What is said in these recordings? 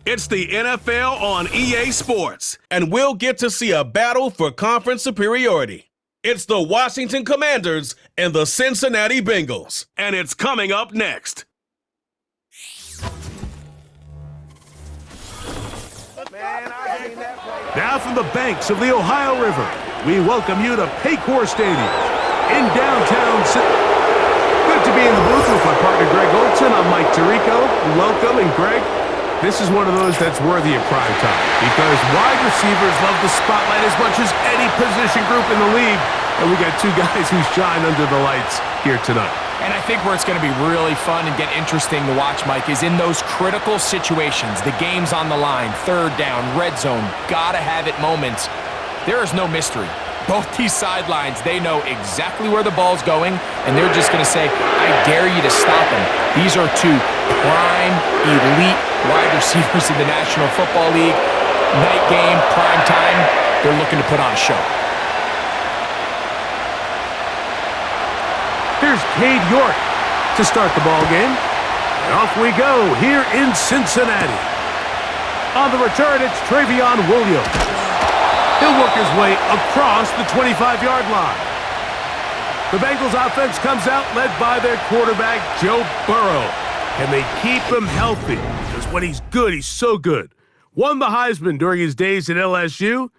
It's the NFL on EA Sports, and we'll get to see a battle for conference superiority. It's the Washington Commanders and the Cincinnati Bengals, and it's coming up next. Now from the banks of the Ohio River, we welcome you to Paycor Stadium in downtown Good to be in the booth with my partner Greg Olson. I'm Mike Tirico. Welcome, and Greg, this is one of those that's worthy of prime time because wide receivers love the spotlight as much as any position group in the league, and we got two guys who shine under the lights here tonight. And I think where it's going to be really fun and get interesting to watch, Mike, is in those critical situations. The game's on the line, third down, red zone, gotta have it moments. There is no mystery. Both these sidelines, they know exactly where the ball's going, and they're just going to say, I dare you to stop him. These are two prime, elite wide receivers in the National Football League. Night game, prime time, they're looking to put on a show. Here's Cade York to start the ball game. And off we go here in Cincinnati. On the return, it's Travion Williams. He'll work his way across the 25-yard line. The Bengals offense comes out led by their quarterback, Joe Burrow. Can they keep him healthy? Because when he's good, he's so good. Won the Heisman during his days at LSU.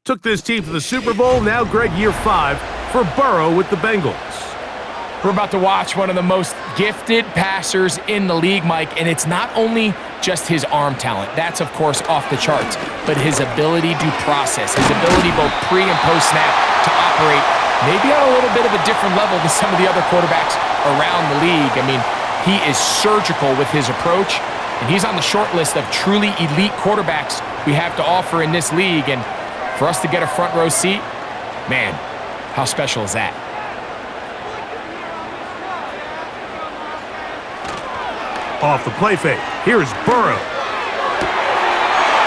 Took this team to the Super Bowl. Now, Greg, year 5 for Burrow with the Bengals. We're about to watch one of the most gifted passers in the league, Mike, and it's not only just his arm talent. That's, of course, off the charts, but his ability to process, his ability both pre- and post-snap to operate maybe on a little bit of a different level than some of the other quarterbacks around the league. I mean, he is surgical with his approach, and he's on the short list of truly elite quarterbacks we have to offer in this league, and for us to get a front row seat, man, how special is that? Off the play fake, here's Burrow.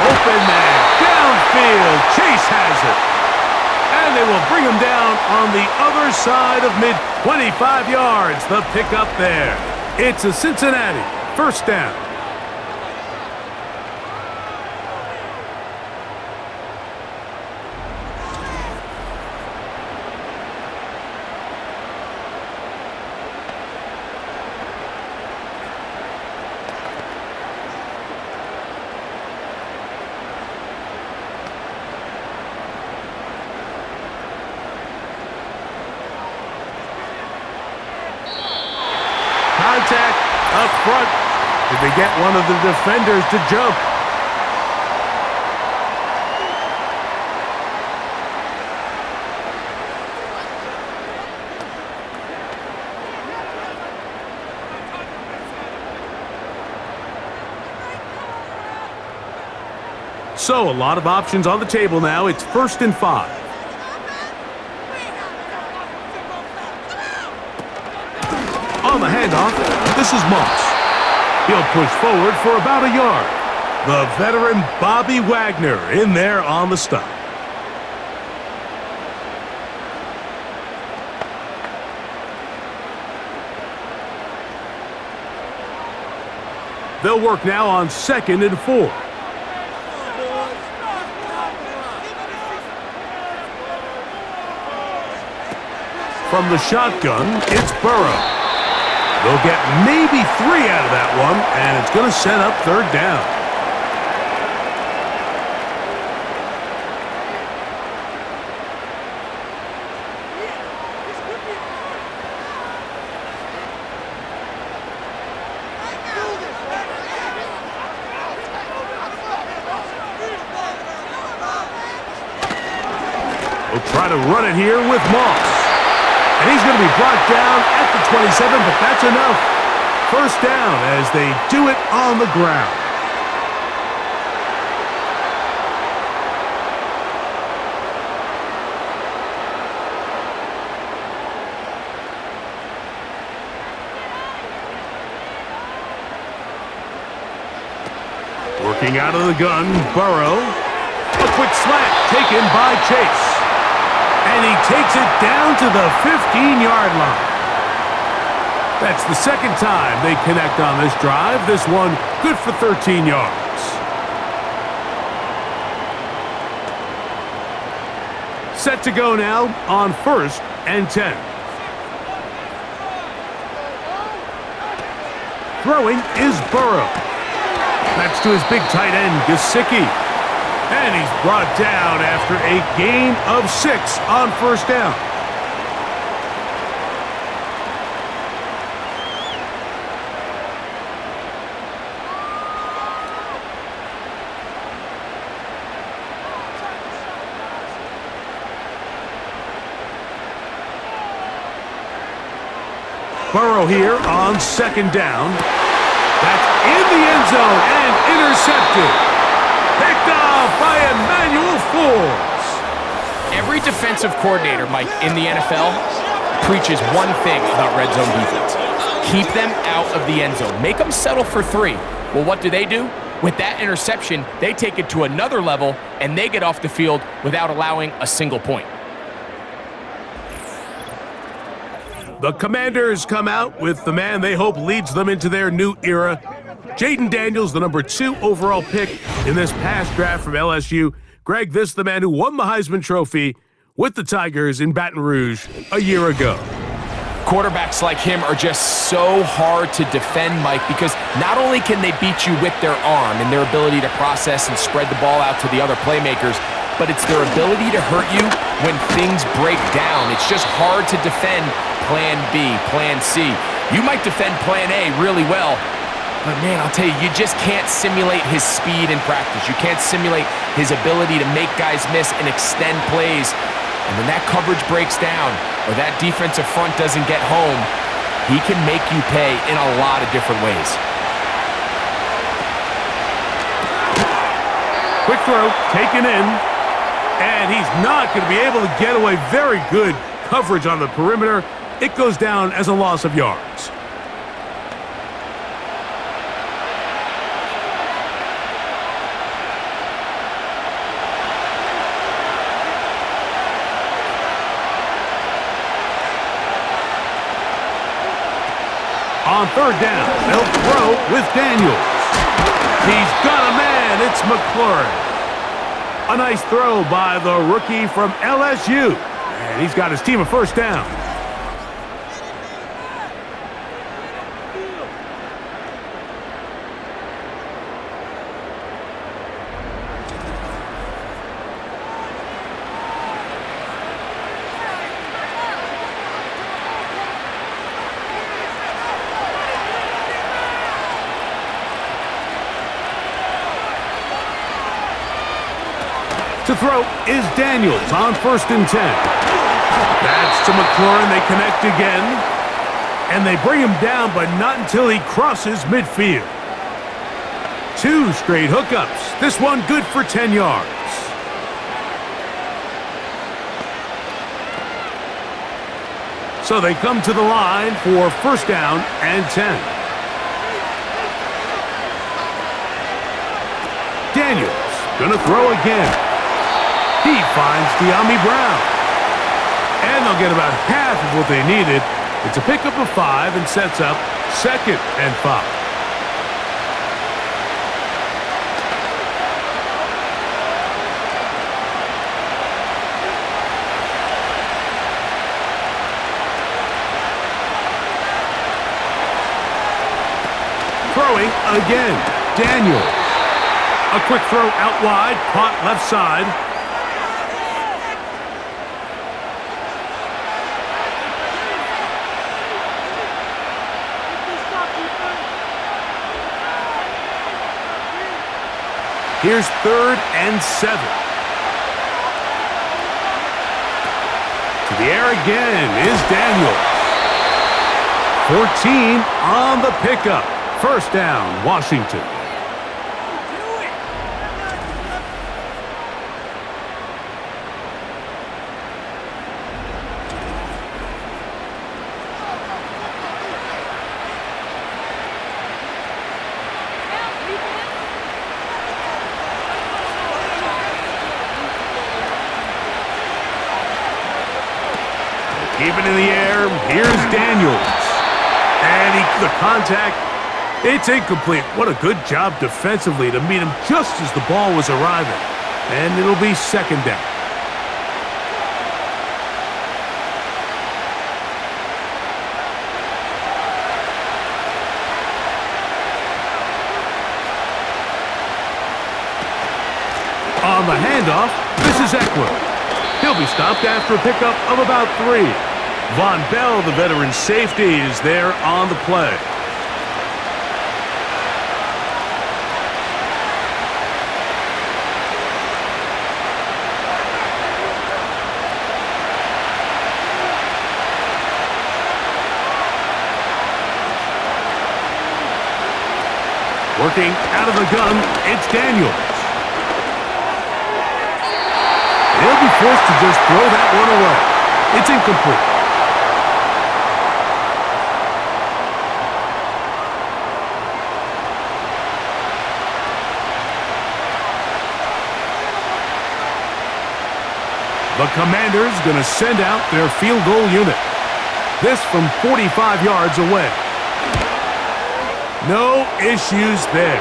Open man, downfield, Chase has it. And they will bring him down on the other side of mid, 25 yards, the pickup there. It's a Cincinnati first down. Contact up front. Did they get one of the defenders to jump? So a lot of options on the table now. It's 1st and 5. On the handoff, this is Moss. He'll push forward for about a yard. The veteran Bobby Wagner in there on the stop. They'll work now on 2nd and 4. From the shotgun, it's Burrow. They'll get maybe 3 out of that one, and it's going to set up 3rd down. We'll try to run it here with Moss. And he's going to be brought down at the 27, but that's enough. First down as they do it on the ground. Working out of the gun, Burrow. A quick slant taken by Chase. And he takes it down to the 15-yard line. That's the second time they connect on this drive. This one good for 13 yards. Set to go now on 1st and 10. Throwing is Burrow. That's to his big tight end, Gesicki. And he's brought down after a gain of 6 on 1st down. Burrow here on 2nd down. That's in the end zone and intercepted. Picked off by Emmanuel Forbes. Every defensive coordinator, Mike, in the NFL preaches one thing about red zone defense. Keep them out of the end zone. Make them settle for 3. Well, what do? With that interception, they take it to another level, and they get off the field without allowing a single point. The Commanders come out with the man they hope leads them into their new era. Jaden Daniels, the number 2 overall pick in this past draft from LSU. Greg, this is the man who won the Heisman Trophy with the Tigers in Baton Rouge a year ago. Quarterbacks like him are just so hard to defend, Mike, because not only can they beat you with their arm and their ability to process and spread the ball out to the other playmakers, but it's their ability to hurt you when things break down. It's just hard to defend Plan B, Plan C. You might defend Plan A really well, but man, I'll tell you, you just can't simulate his speed in practice. You can't simulate his ability to make guys miss and extend plays. And when that coverage breaks down or that defensive front doesn't get home, he can make you pay in a lot of different ways. Quick throw, taken in, and he's not going to be able to get away. Very good coverage on the perimeter. It goes down as a loss of yards. On 3rd down, they'll throw with Daniels. He's got a man. It's McLaurin. A nice throw by the rookie from LSU. And he's got his team a 1st down. To throw is Daniels on 1st and 10. That's to McLaurin. They connect again. And they bring him down, but not until he crosses midfield. 2 straight hookups. This one good for 10 yards. So they come to the line for 1st down and 10. Daniels gonna throw again. He finds De'Ami Brown. And they'll get about half of what they needed. It's a pickup of 5 and sets up 2nd and 5. Throwing again, Daniels. A quick throw out wide, caught left side. Here's 3rd and 7. To the air again is Daniels. 14 on the pickup. 1st down, Washington. Keep it in the air. Here's Daniels. And the contact, it's incomplete. What a good job defensively to meet him just as the ball was arriving. And it'll be 2nd down. On the handoff, this is Eckler. He'll be stopped after a pickup of about 3. Von Bell, the veteran safety, is there on the play. Working out of the gun, it's Daniels. He'll be forced to just throw that one away. It's incomplete. The Commanders going to send out their field goal unit. This from 45 yards away. No issues there.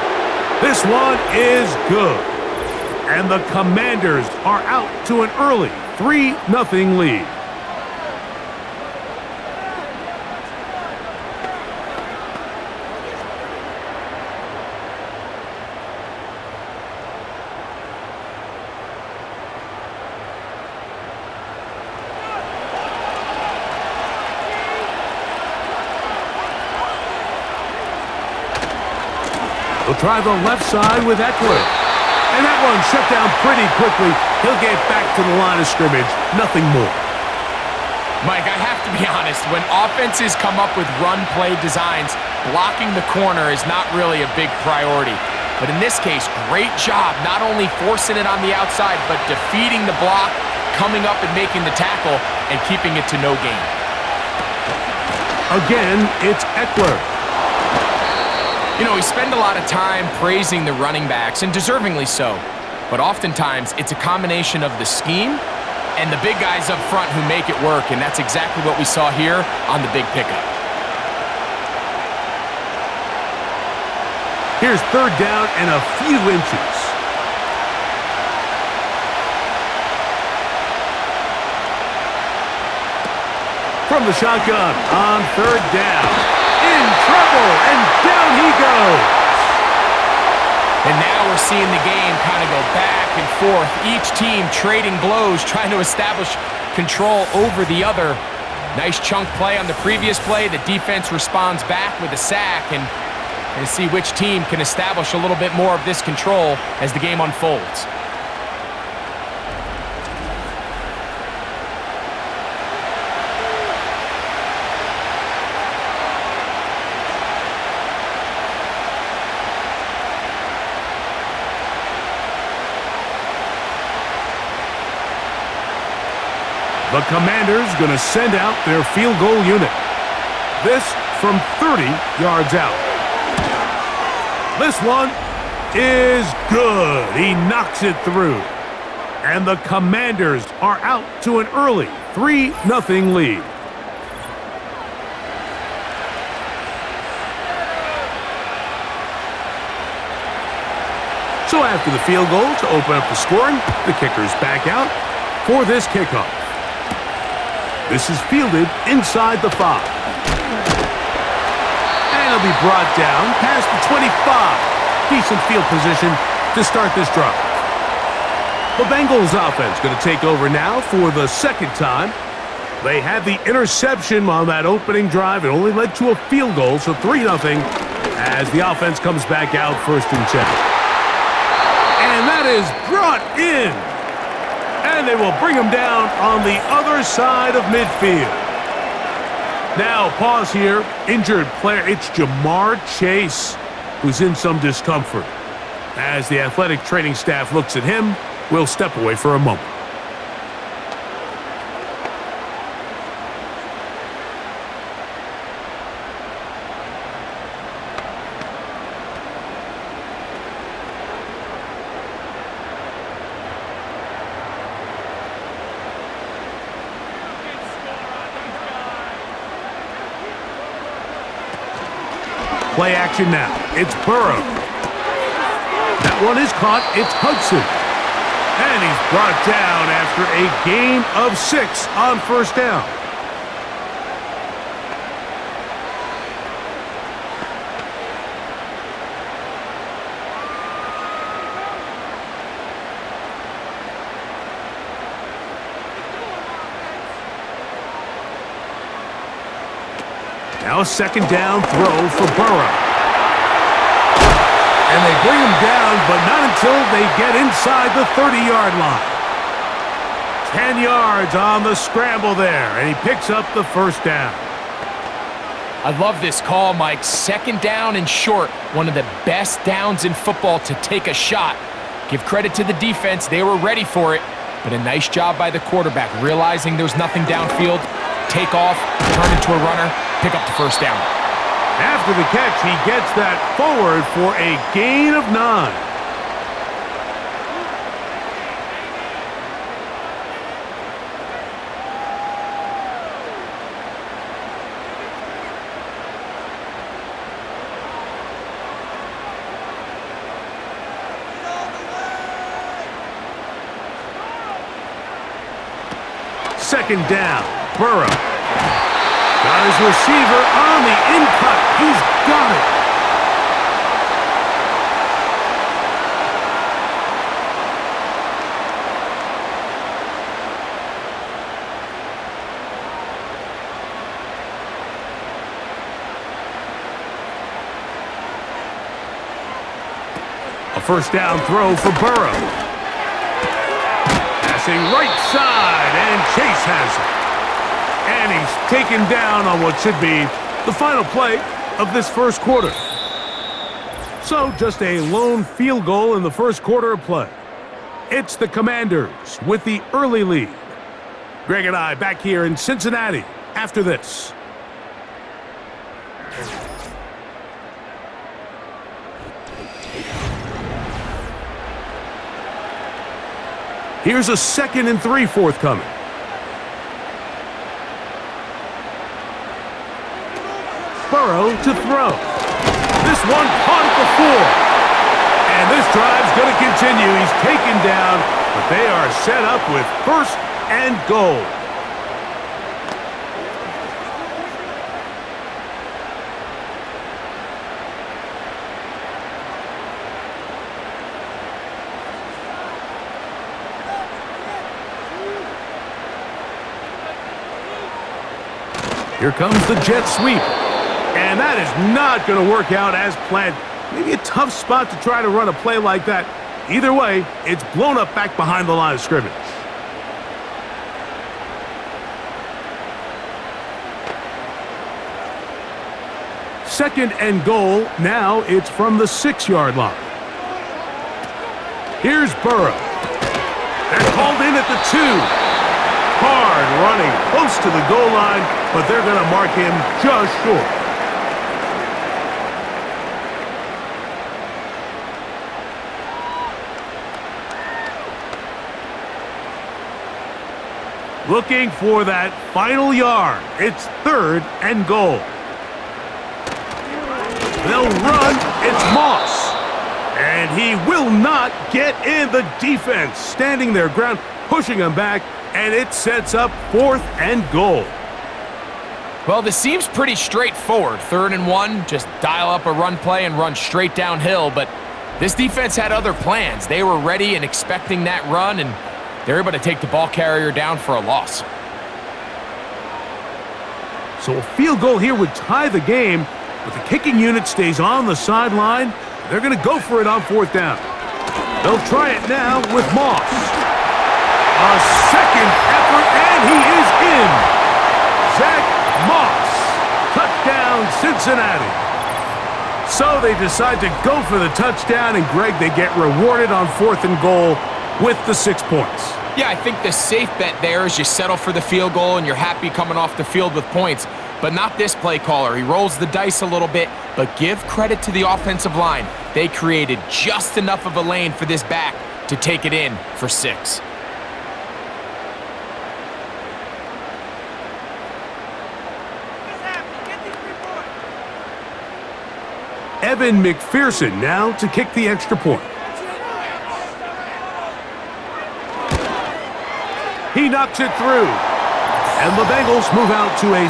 This one is good. And the Commanders are out to an early 3-0 lead. He'll try the left side with Eckler. And that one shut down pretty quickly. He'll get back to the line of scrimmage. Nothing more. Mike, I have to be honest. When offenses come up with run-play designs, blocking the corner is not really a big priority. But in this case, great job not only forcing it on the outside, but defeating the block, coming up and making the tackle, and keeping it to no gain. Again, it's Eckler. You know, we spend a lot of time praising the running backs, and deservingly so. But oftentimes, it's a combination of the scheme and the big guys up front who make it work, and that's exactly what we saw here on the big pickup. Here's third down and a few inches. From the shotgun on third down. In trouble, and down he goes. And now we're seeing the game kind of go back and forth. Each team trading blows, trying to establish control over the other. Nice chunk play on the previous play. The defense responds back with a sack, and to see which team can establish a little bit more of this control as the game unfolds. The Commanders going to send out their field goal unit. This from 30 yards out. This one is good. He knocks it through. And the Commanders are out to an early 3-0 lead. So after the field goal to open up the scoring, the kicker's back out for this kickoff. This is fielded inside the 5. And it'll be brought down past the 25. Decent field position to start this drive. The Bengals offense going to take over now for the second time. They had the interception on that opening drive. It only led to a field goal, so 3-0 as the offense comes back out first and 10. And that is brought in. And they will bring him down on the other side of midfield. Now, pause here. Injured player, it's Jamar Chase, who's in some discomfort. As the athletic training staff looks at him, we'll step away for a moment. Play action now. It's Burrow. That one is caught. It's Hudson. And he's brought down after a gain of 6 on first down. Now a second down throw for Burrow. And they bring him down, but not until they get inside the 30-yard line. 10 yards on the scramble there, and he picks up the first down. I love this call, Mike. Second down and short. One of the best downs in football to take a shot. Give credit to the defense. They were ready for it. But a nice job by the quarterback, realizing there's nothing downfield. Take off, turn into a runner, pick up the first down. After the catch, he gets that forward for a gain of 9. Second down, Burrow. Got his receiver on the in-cut. He's got it. A first down throw for Burrow. Passing right side, and Chase has it. And he's taken down on what should be the final play of this first quarter. So just a lone field goal in the first quarter of play. It's the Commanders with the early lead. Greg and I back here in Cincinnati after this. Here's a 2nd and 3 forthcoming. Burrow to throw. This one caught at the 4. And this drive's going to continue. He's taken down, but they are set up with 1st and goal. Here comes the jet sweep. And that is not going to work out as planned. Maybe a tough spot to try to run a play like that. Either way, it's blown up back behind the line of scrimmage. Second and goal. Now it's from the 6-yard line. Here's Burrow. They're called in at the 2. Hard running close to the goal line, but they're going to mark him just short. Looking for that final yard. It's 3rd and goal. They'll run. It's Moss. And he will not get in. The defense standing their ground, pushing him back. And it sets up 4th and goal. Well, this seems pretty straightforward. 3rd and 1, just dial up a run play and run straight downhill. But this defense had other plans. They were ready and expecting that run, and they're able to take the ball carrier down for a loss. So a field goal here would tie the game, but the kicking unit stays on the sideline. They're going to go for it on 4th down. They'll try it now with Moss. A second effort, and he is in. Zach Moss. Touchdown, Cincinnati. So they decide to go for the touchdown, and Greg, they get rewarded on 4th and goal with the 6 points. Yeah, I think the safe bet there is you settle for the field goal and you're happy coming off the field with points. But not this play caller. He rolls the dice a little bit, but give credit to the offensive line. They created just enough of a lane for this back to take it in for 6. Evan McPherson now to kick the extra point. He knocks it through. And the Bengals move out to a...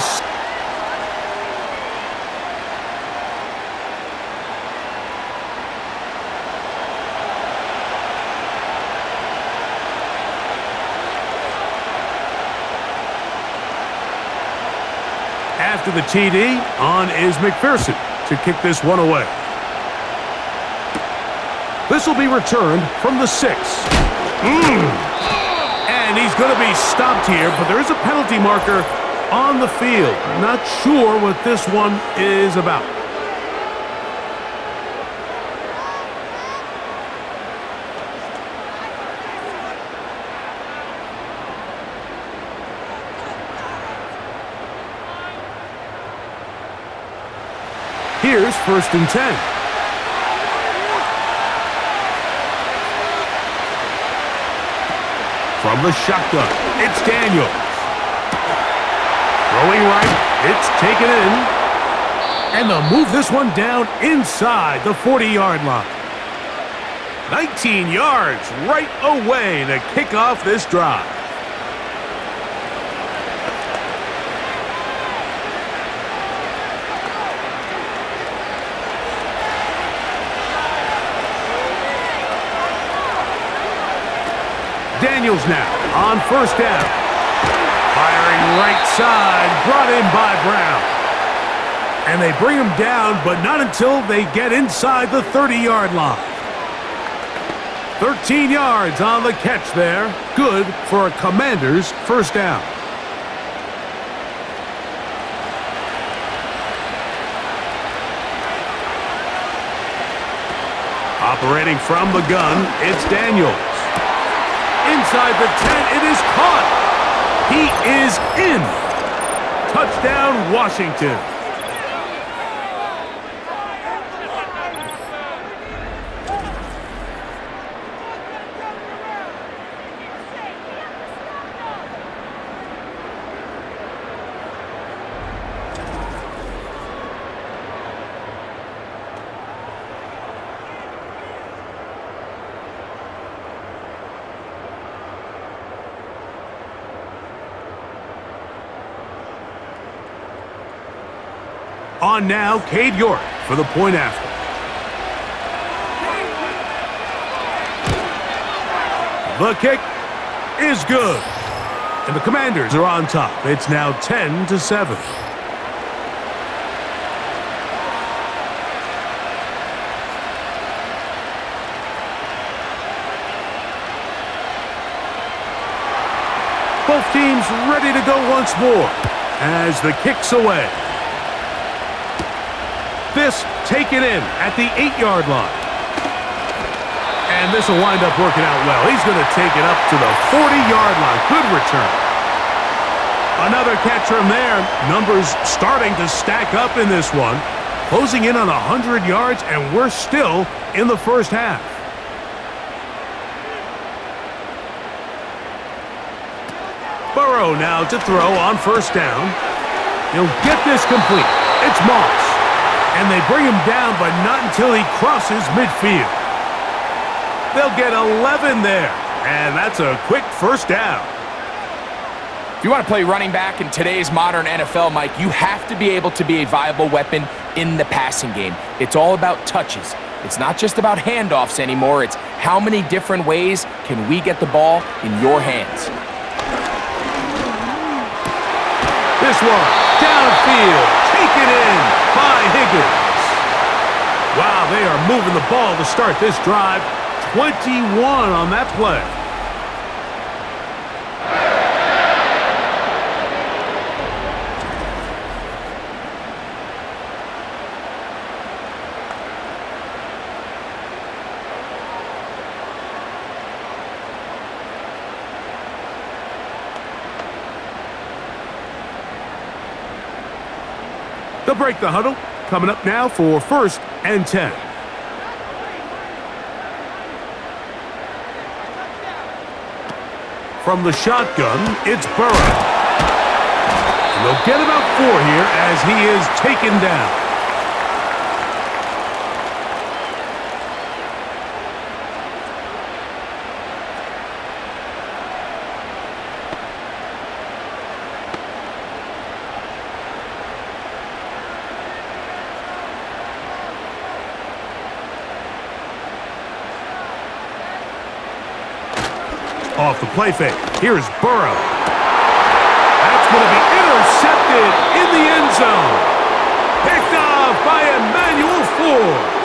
After After the TD, on is McPherson to kick this one away. This will be returned from the 6. And he's going to be stopped here, but there is a penalty marker on the field. Not sure what this one is about. Here's 1st and 10. From the shotgun, it's Daniels. Throwing right, it's taken in. And they'll move this one down inside the 40-yard line. 19 yards right away to kick off this drive. Daniels now on 1st down. Firing right side, brought in by Brown. And they bring him down, but not until they get inside the 30-yard line. 13 yards on the catch there. Good for a Commanders' 1st down. Operating from the gun, it's Daniels. Inside the 10, it is caught. He is in. Touchdown, Washington. On now, Cade York for the point after. The kick is good. And the Commanders are on top. It's now 10-7. Both teams ready to go once more as the kick's away. This taken in at the 8-yard line. And this will wind up working out well. He's going to take it up to the 40-yard line. Good return. Another catch from there. Numbers starting to stack up in this one. Closing in on 100 yards, and we're still in the 1st half. Burrow now to throw on 1st down. He'll get this complete. It's Moss. And they bring him down, but not until he crosses midfield. They'll get 11 there, and that's a quick 1st down. If you want to play running back in today's modern NFL, Mike, you have to be able to be a viable weapon in the passing game. It's all about touches. It's not just about handoffs anymore. It's how many different ways can we get the ball in your hands. This one, downfield, taken in by Higgins. Wow, they are moving the ball to start this drive. 21 on that play. They'll break the huddle. Coming up now for 1st and 10. From the shotgun, it's Burrow. And they'll get about 4 here as he is taken down. Off the play fake. Here's Burrow. That's going to be intercepted in the end zone. Picked off by Emmanuel Forbes.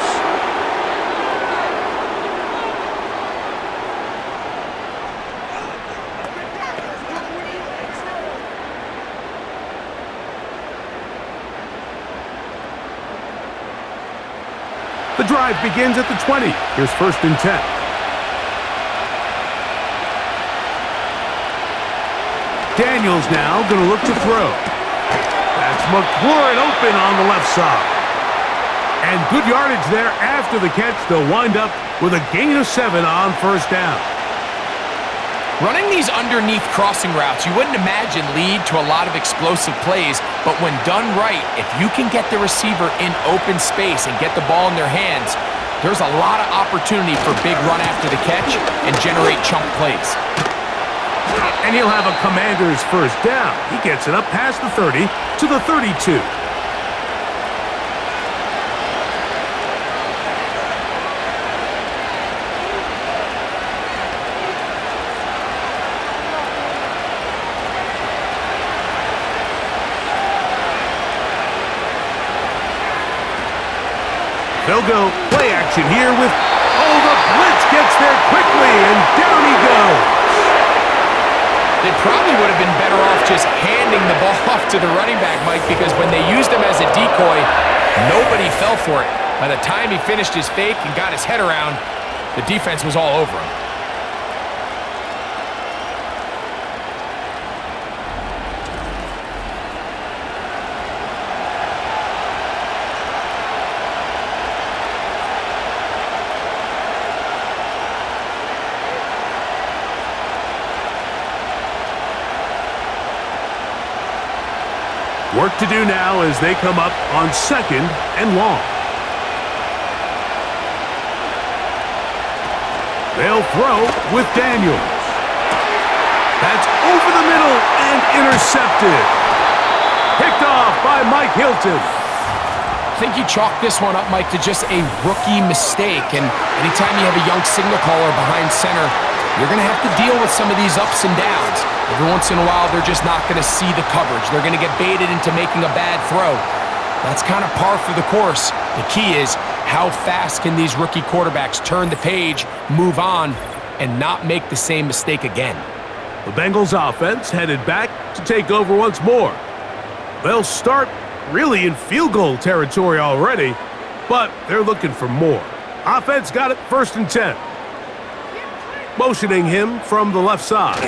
The drive begins at the 20. Here's 1st and 10. Daniels now going to look to throw. That's McLaurin open on the left side. And good yardage there after the catch. They'll wind up with a gain of 7 on 1st down. Running these underneath crossing routes, you wouldn't imagine lead to a lot of explosive plays, but when done right, if you can get the receiver in open space and get the ball in their hands, there's a lot of opportunity for big run after the catch and generate chunk plays. And he'll have a Commander's 1st down. He gets it up past the 30 to the 32. They'll go play action here with, the blitz gets there quickly, and down he goes. They probably would have been better off just handing the ball off to the running back, Mike, because when they used him as a decoy, nobody fell for it. By the time he finished his fake and got his head around, the defense was all over him. Work to do now as they come up on 2nd and long. They'll throw with Daniels. That's over the middle and intercepted. Picked off by Mike Hilton. I think you chalk this one up, Mike, to just a rookie mistake. And anytime you have a young signal caller behind center, you're going to have to deal with some of these ups and downs. Every once in a while, they're just not going to see the coverage. They're going to get baited into making a bad throw. That's kind of par for the course. The key is how fast can these rookie quarterbacks turn the page, move on, and not make the same mistake again. The Bengals offense headed back to take over once more. They'll start really in field goal territory already, but they're looking for more. Offense got it 1st and 10. Motioning him from the left side.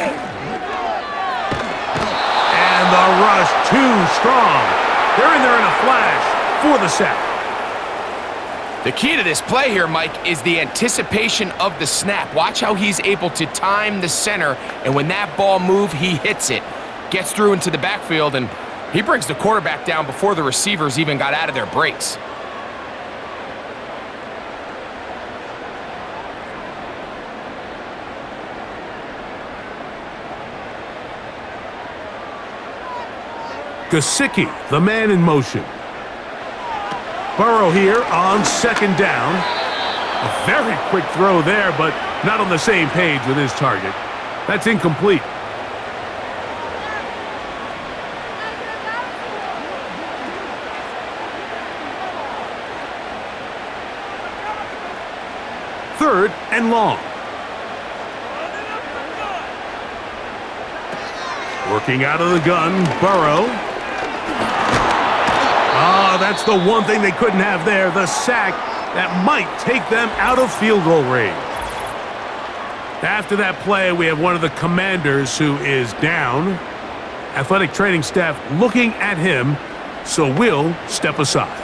And the rush too strong. They're in there in a flash for the sack. The key to this play here, Mike, is the anticipation of the snap. Watch how he's able to time the center, and when that ball moves, he hits it. Gets through into the backfield, and he brings the quarterback down before the receivers even got out of their breaks. Gesicki, the man in motion. Burrow here on 2nd down. A very quick throw there, but not on the same page with his target. That's incomplete. Third and long. Working out of the gun, Burrow. That's the one thing they couldn't have there, the sack that might take them out of field goal range. After that play, we have one of the Commanders who is down. Athletic training staff looking at him, so we'll step aside.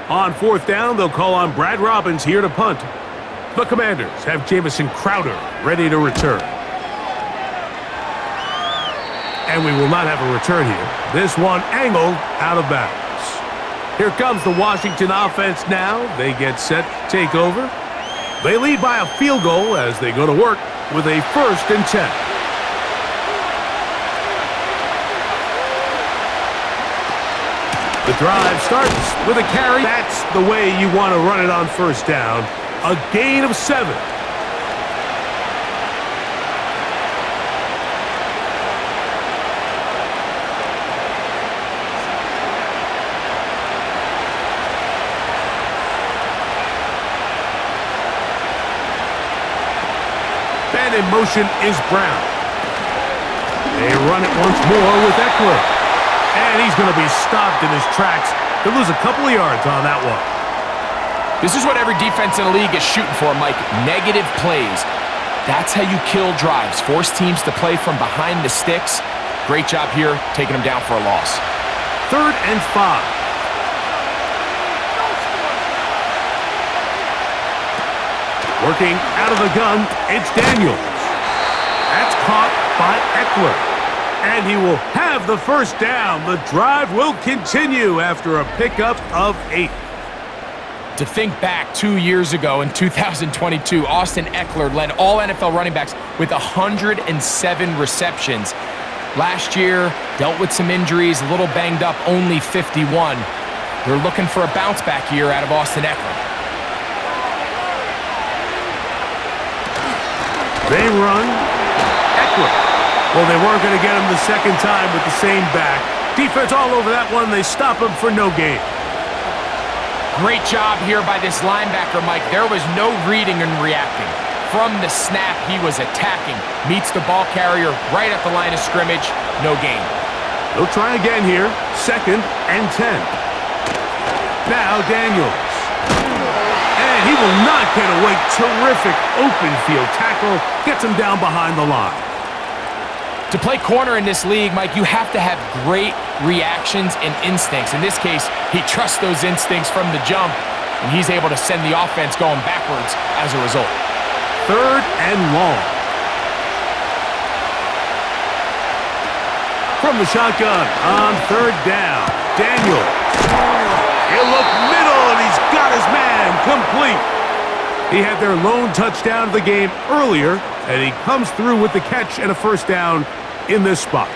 On 4th down, they'll call on Brad Robbins here to punt. The Commanders have Jamison Crowder ready to return. And we will not have a return here. This one angled out of bounds. Here comes the Washington offense now. They get set to take over. They lead by a field goal as they go to work with a 1st and 10. The drive starts with a carry. That's the way you want to run it on first down. A gain of 7. And in motion is Brown. They run it once more with Eckler. And he's going to be stopped in his tracks. He'll lose a couple of yards on that one. This is what every defense in the league is shooting for, Mike. Negative plays. That's how you kill drives. Force teams to play from behind the sticks. Great job here, taking them down for a loss. 3rd and 5. Working out of the gun, it's Daniels. That's caught by Eckler. And he will have the first down. The drive will continue after a pickup of 8. To think back 2 years ago in 2022, Austin Eckler led all NFL running backs with 107 receptions. Last year, dealt with some injuries, a little banged up, only 51. They're looking for a bounce back year out of Austin Eckler. They run. Eckler. Well, they weren't going to get him the second time with the same back. Defense all over that one. They stop him for no gain. Great job here by this linebacker, Mike. There was no reading and reacting. From the snap, he was attacking. Meets the ball carrier right at the line of scrimmage. No gain. They'll try again here. 2nd and 10. Now Daniels. And he will not get away. Terrific open field tackle. Gets him down behind the line. To play corner in this league, Mike, you have to have great reactions and instincts. In this case, he trusts those instincts from the jump, and he's able to send the offense going backwards as a result. 3rd and long. From the shotgun on 3rd down, Daniels. He'll look middle, and he's got his man complete. He had their lone touchdown of the game earlier, and he comes through with the catch and a first down in this spot.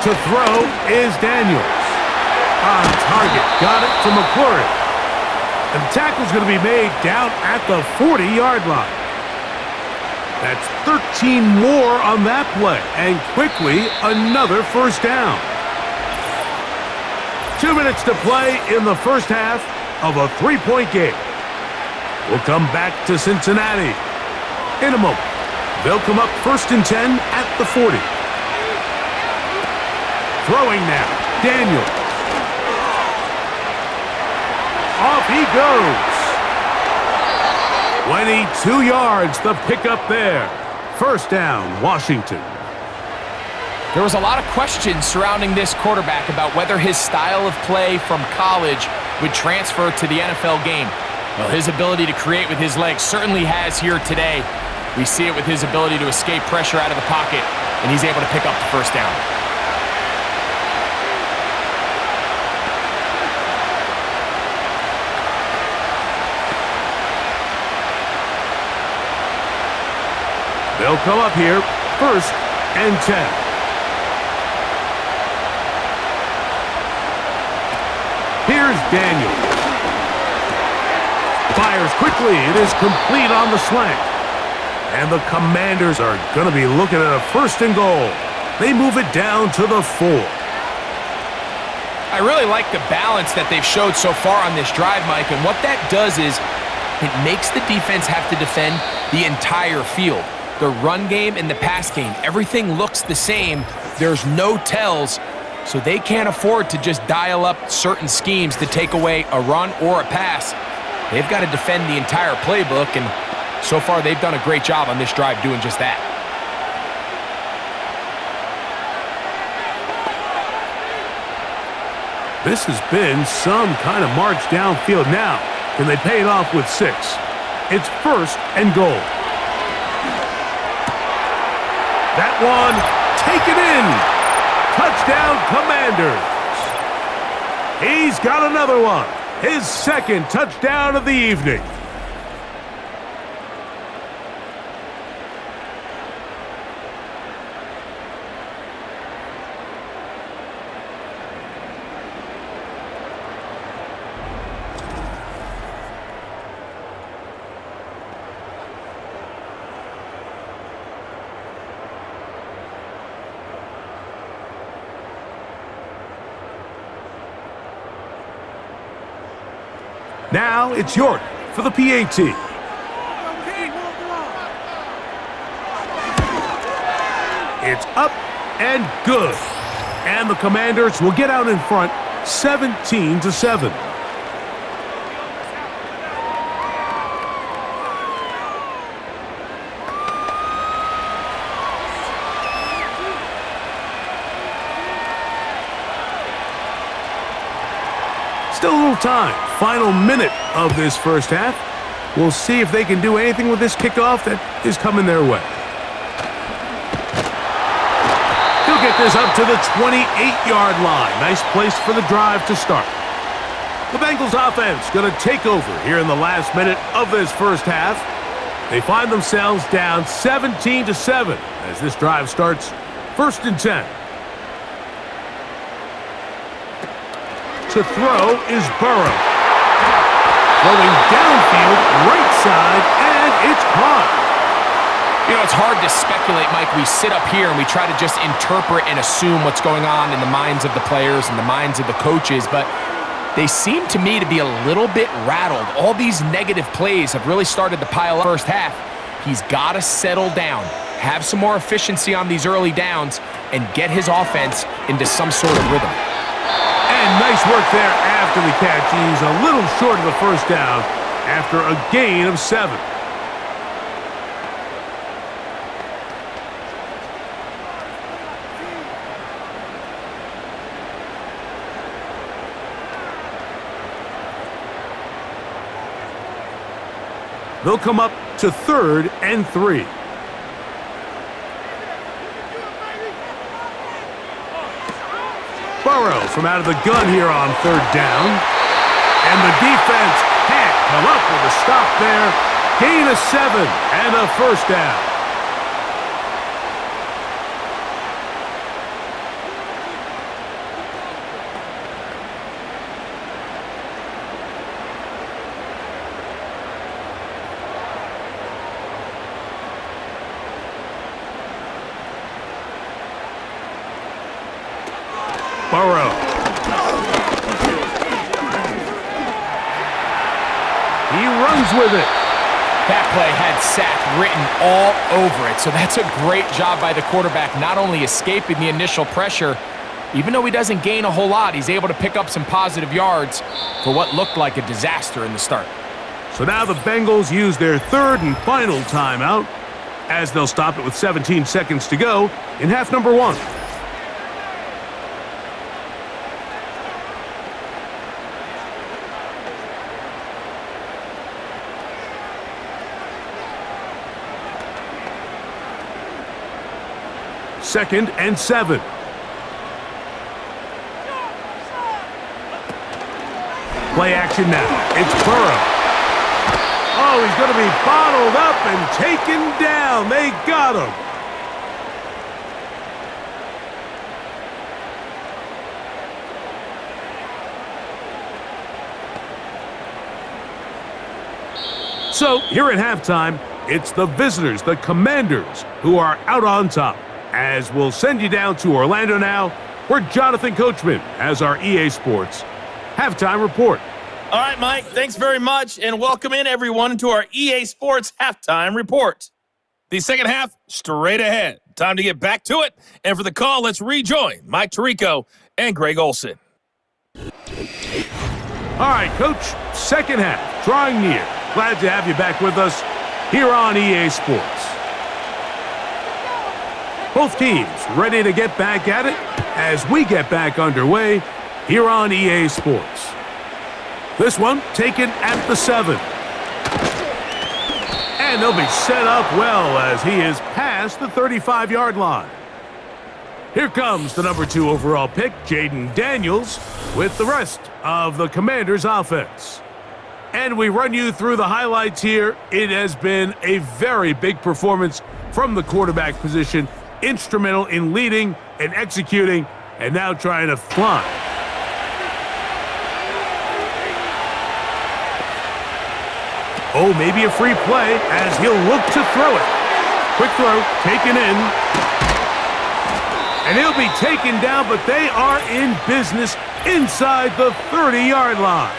To throw is Daniels. On target. Got it to McClure. And the tackle's going to be made down at the 40-yard line. That's 13 more on that play. And quickly, another first down. 2 minutes to play in the first half of a 3-point game. We'll come back to Cincinnati in a moment. They'll come up 1st and 10 at the 40. Throwing now, Daniels. Off he goes. 22 yards, the pickup there. First down, Washington. There was a lot of questions surrounding this quarterback about whether his style of play from college would transfer to the NFL game. Well, his ability to create with his legs certainly has here today. We see it with his ability to escape pressure out of the pocket, and he's able to pick up the first down. They'll come up here, 1st and 10. Here's Daniels. Fires quickly. It is complete on the slant. And the Commanders are going to be looking at a 1st and goal. They move it down to the 4. I really like the balance that they've showed so far on this drive, Mike. And what that does is it makes the defense have to defend the entire field. The run game and the pass game, everything looks the same. There's no tells, so they can't afford to just dial up certain schemes to take away a run or a pass. They've got to defend the entire playbook, and so far they've done a great job on this drive doing just that. This has been some kind of march downfield now. Can they pay it off with 6? It's 1st and goal. That one, taken in. Touchdown, Commanders. He's got another one. his second touchdown of the evening. Now it's York for the PAT. It's up and good. And the Commanders will get out in front 17-7. Still a little time. Final minute of this first half. We'll see if they can do anything with this kickoff that is coming their way. He'll get this up to the 28-yard line. Nice place for the drive to start. The Bengals offense going to take over here in the last minute of this first half. They find themselves down 17-7 as this drive starts 1st and 10. To throw is Burrow. Throwing downfield, right side, and it's caught. You know, it's hard to speculate, Mike. We sit up here and we try to just interpret and assume what's going on in the minds of the players and the minds of the coaches, but they seem to me to be a little bit rattled. All these negative plays have really started to pile up first half. He's got to settle down, have some more efficiency on these early downs, and get his offense into some sort of rhythm. And nice work there after the catch. He's a little short of the first down after a gain of 7. They'll come up to 3rd and 3. Burrow from out of the gun here on 3rd down. And the defense can't come up with a stop there. Gain of 7 and a first down. Burrow. He runs with it. That play had sack written all over it, so that's a great job by the quarterback, not only escaping the initial pressure, even though he doesn't gain a whole lot, he's able to pick up some positive yards for what looked like a disaster in the start. So now the Bengals use their 3rd and final timeout as they'll stop it with 17 seconds to go in half number 1. Second and 7. Play action now. It's Burrow. Oh, he's going to be bottled up and taken down. They got him. So, here at halftime, it's the visitors, the Commanders, who are out on top. As we'll send you down to Orlando now, where Jonathan Coachman has our EA Sports halftime report. All right, Mike, thanks very much, and welcome in, everyone, to our EA Sports halftime report. The second half, straight ahead. Time to get back to it, and for the call, let's rejoin Mike Tirico and Greg Olson. All right, Coach, second half, drawing near. Glad to have you back with us here on EA Sports. Both teams ready to get back at it as we get back underway here on EA Sports. This one taken at the 7. And they'll be set up well as he is past the 35-yard line. Here comes the number 2 overall pick, Jaden Daniels, with the rest of the Commanders' offense. And we run you through the highlights here. It has been a very big performance from the quarterback position, instrumental in leading and executing, and now trying to fly. Oh, maybe a free play as he'll look to throw it. Quick throw, taken in. And he'll be taken down, but they are in business inside the 30-yard line.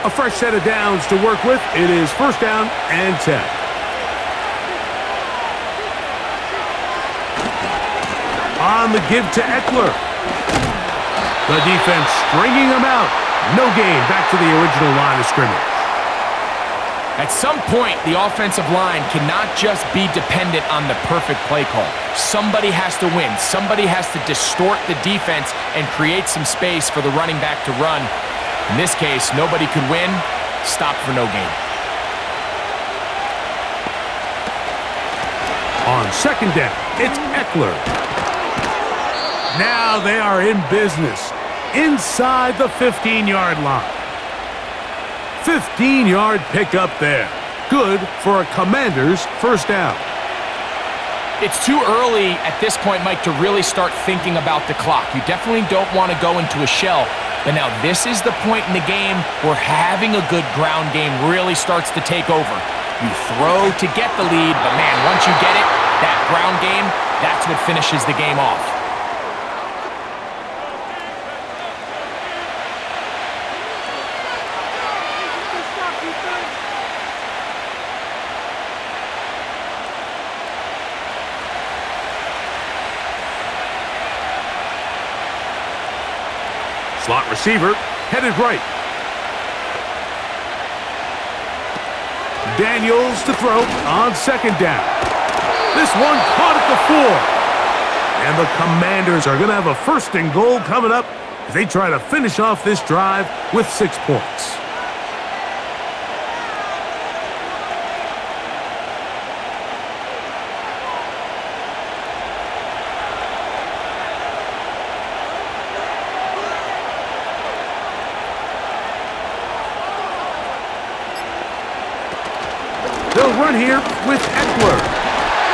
A fresh set of downs to work with. It is first down and 10. On the give to Eckler. The defense stringing him out. No gain. Back to the original line of scrimmage. At some point, the offensive line cannot just be dependent on the perfect play call. Somebody has to win. Somebody has to distort the defense and create some space for the running back to run. In this case, nobody could win. Stop for no gain. On second down, it's Eckler. Now they are in business inside the 15-yard line. 15-yard pickup there. Good for a Commander's first down. It's too early at this point, Mike, to really start thinking about the clock. You definitely don't want to go into a shell. But now this is the point in the game where having a good ground game really starts to take over. You throw to get the lead, but man, once you get it, that ground game, that's what finishes the game off. Slot receiver, headed right. Daniels to throw on second down. This one caught at the 4. And the Commanders are going to have a first and goal coming up as they try to finish off this drive with 6 points. They'll run here with Eckler.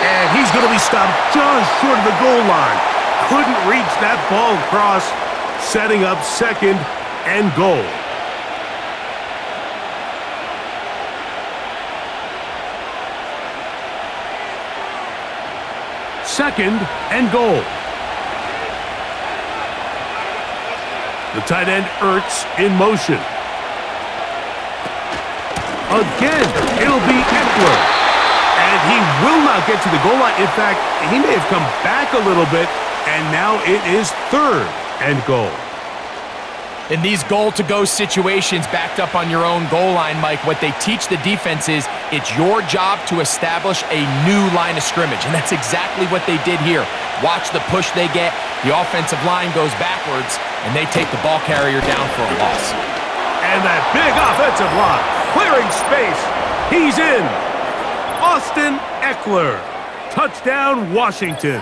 And he's going to be stopped just short of the goal line. Couldn't reach that ball across, setting up second and goal. Second and goal. The tight end Ertz in motion. Again, it'll be Eckler. And he will not get to the goal line. In fact, he may have come back a little bit, and now it is third and goal. In these goal-to-go situations backed up on your own goal line, Mike, what they teach the defense is it's your job to establish a new line of scrimmage, and that's exactly what they did here. Watch the push they get. The offensive line goes backwards, and they take the ball carrier down for a loss. And that big offensive line, clearing space. He's in. Austin Eckler. Touchdown, Washington.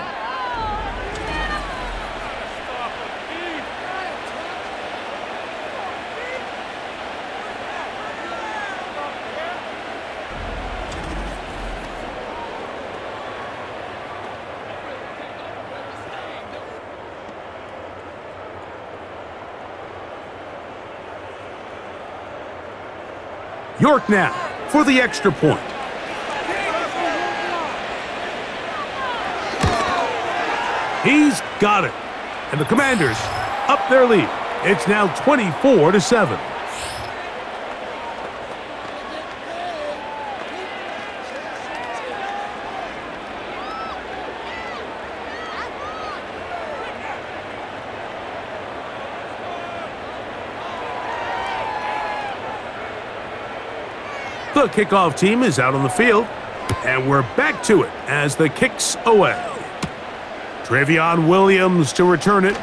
York now for the extra point. He's got it. And the Commanders up their lead. It's now 24-7. The kickoff team is out on the field, and we're back to it as the kick's away. Travion Williams to return it.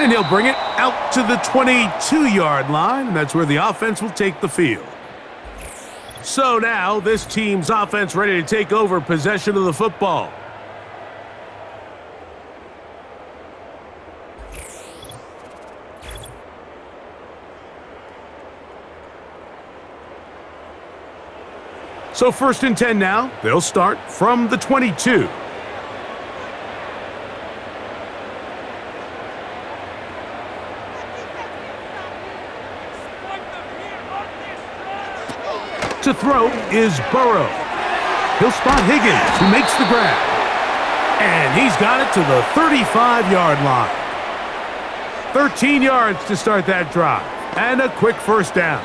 And he'll bring it out to the 22-yard line, and that's where the offense will take the field. So now, this team's offense ready to take over possession of the football. So 1st and 10 now. They'll start from the 22. To throw is Burrow. He'll spot Higgins, who makes the grab. And he's got it to the 35-yard line. 13 yards to start that drive. And a quick first down.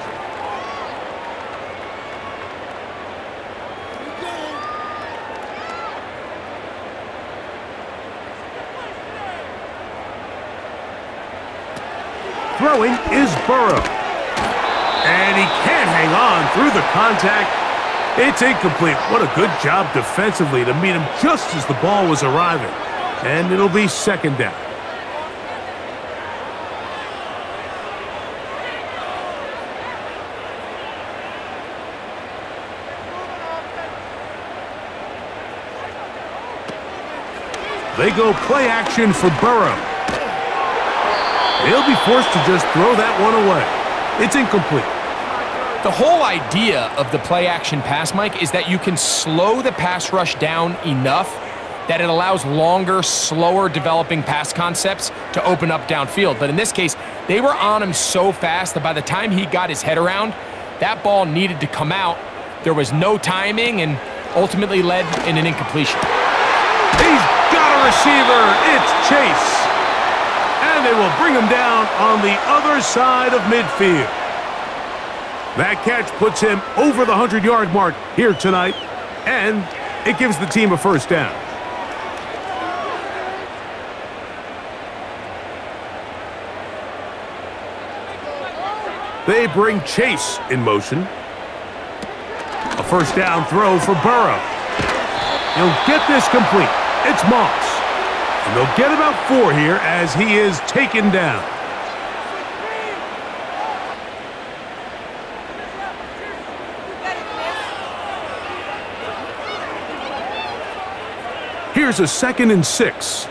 Throwing is Burrow. And he can't hang on through the contact. It's incomplete. What a good job defensively to meet him just as the ball was arriving. And it'll be 2nd down. They go play action for Burrow. He'll be forced to just throw that one away. It's incomplete. The whole idea of the play-action pass, Mike, is that you can slow the pass rush down enough that it allows longer, slower developing pass concepts to open up downfield. But in this case, they were on him so fast that by the time he got his head around, that ball needed to come out. There was no timing and ultimately led in an incompletion. He's got a receiver. It's Chase. And they will bring him down on the other side of midfield. That catch puts him over the 100-yard mark here tonight, and it gives the team a first down. They bring Chase in motion. A first down throw for Burrow. He'll get this complete. It's Moss. And they'll get about 4 here as he is taken down. Here's a 2nd and 6.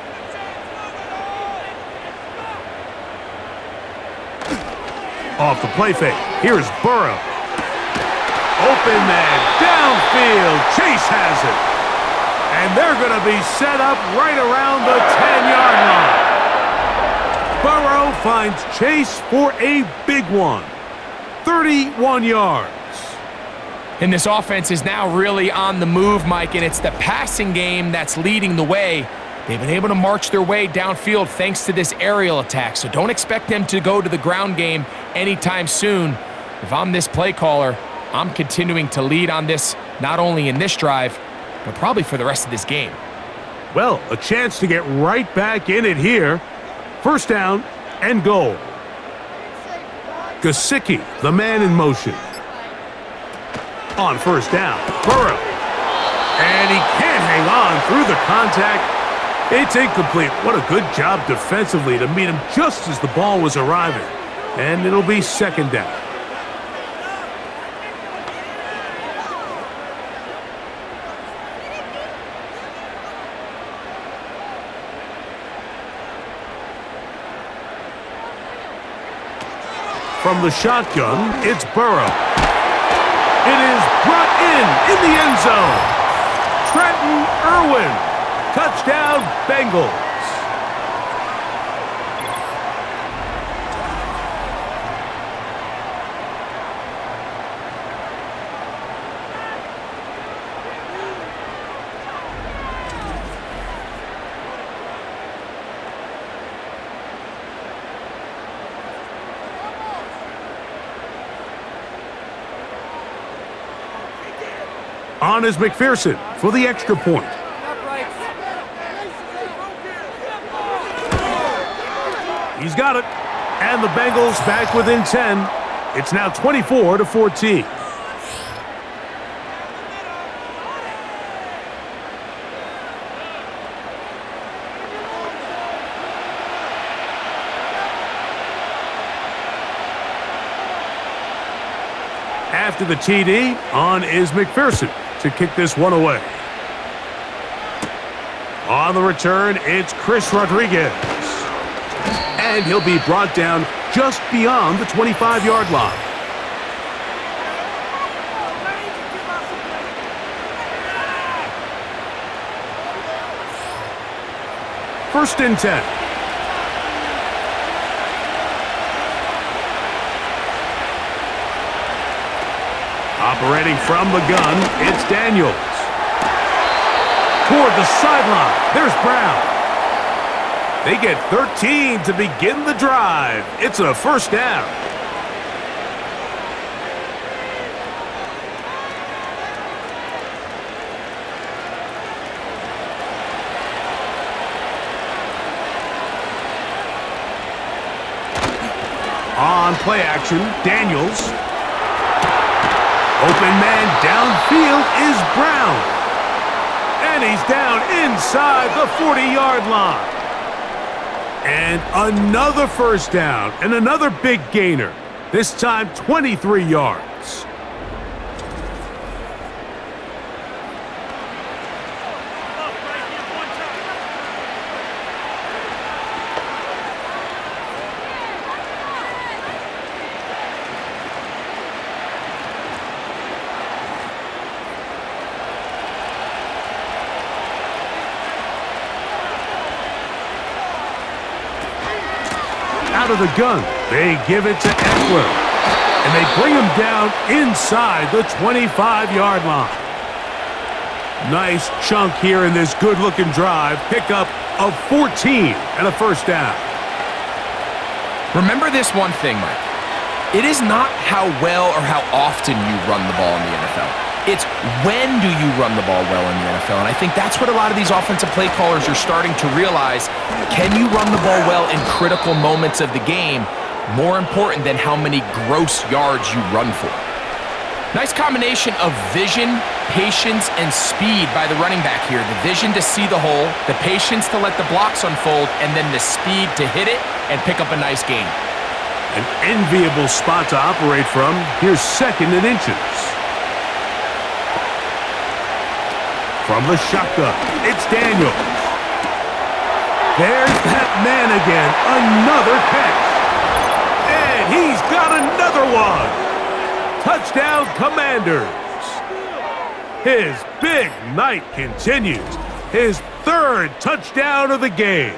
Off the play fake. Here's Burrow. Open man downfield. Chase has it. And they're going to be set up right around the 10-yard line. Burrow finds Chase for a big one. 31 yards. And this offense is now really on the move, Mike, and it's the passing game that's leading the way. They've been able to march their way downfield thanks to this aerial attack, so don't expect them to go to the ground game anytime soon. If I'm this play caller, I'm continuing to lead on this, not only in this drive, but probably for the rest of this game. Well, a chance to get right back in it here. First down and goal. Gesicki, the man in motion. On first down, Burrow. And he can't hang on through the contact. It's incomplete. What a good job defensively to meet him just as the ball was arriving. And it'll be 2nd down. From the shotgun, it's Burrow. It is brought in the end zone. Trenton Irwin. Touchdown, Bengals. On is McPherson for the extra point. He's got it. And the Bengals back within 10. It's now 24-14. After the TD, on is McPherson to kick this one away. On the return, it's Chris Rodriguez. And he'll be brought down just beyond the 25-yard line. First and 10. Operating from the gun, it's Daniels. Toward the sideline, there's Brown. They get 13 to begin the drive. It's a first down. On play action, Daniels. Open man downfield is Brown. And he's down inside the 40-yard line. And another first down and another big gainer. This time 23 yards. Out of the gun, they give it to Eckler, and they bring him down inside the 25-yard line. Nice chunk here in this good-looking drive. Pickup of 14 and a first down. Remember this one thing, Mike. It is not how well or how often you run the ball in the NFL. It's when do you run the ball well in the NFL? And I think that's what a lot of these offensive play callers are starting to realize. Can you run the ball well in critical moments of the game? More important than how many gross yards you run for. Nice combination of vision, patience, and speed by the running back here. The vision to see the hole, the patience to let the blocks unfold, and then the speed to hit it and pick up a nice gain. An enviable spot to operate from. Here's second and inches. From the shotgun, it's Daniels. There's that man again. Another catch. And he's got another one. Touchdown, Commanders. His big night continues. His third touchdown of the game.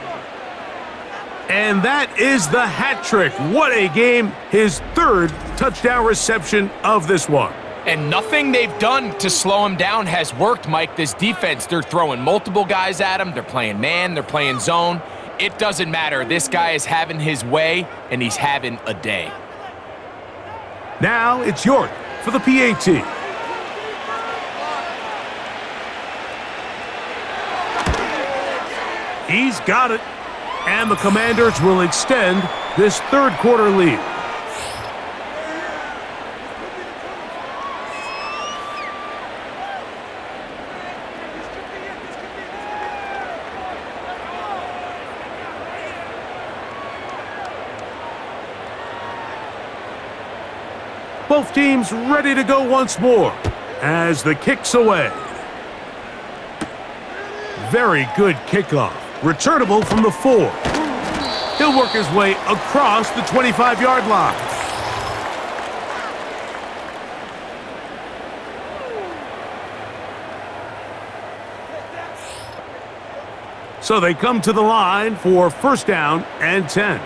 And that is the hat trick. What a game. His third touchdown reception of this one. And nothing they've done to slow him down has worked, Mike. This defense, they're throwing multiple guys at him. They're playing man, they're playing zone. It doesn't matter. This guy is having his way, and he's having a day. Now it's York for the PAT. He's got it. And the Commanders will extend this third quarter lead. Both teams ready to go once more as the kick's away. Very good kickoff. Returnable from the 4. He'll work his way across the 25-yard line. So they come to the line for first down and 10.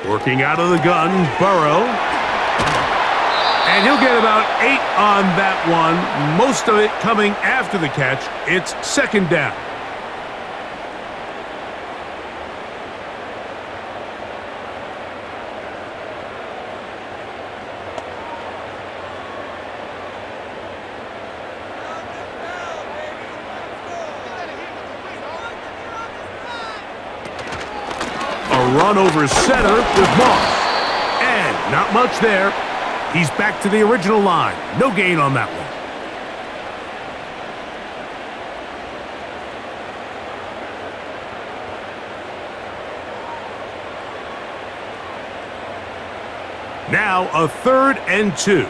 Working out of the gun, Burrow. And he'll get about 8 on that one, most of it coming after the catch. It's second down. A run over center with Moss. And not much there. He's back to the original line. No gain on that one. Now a 3rd and 2.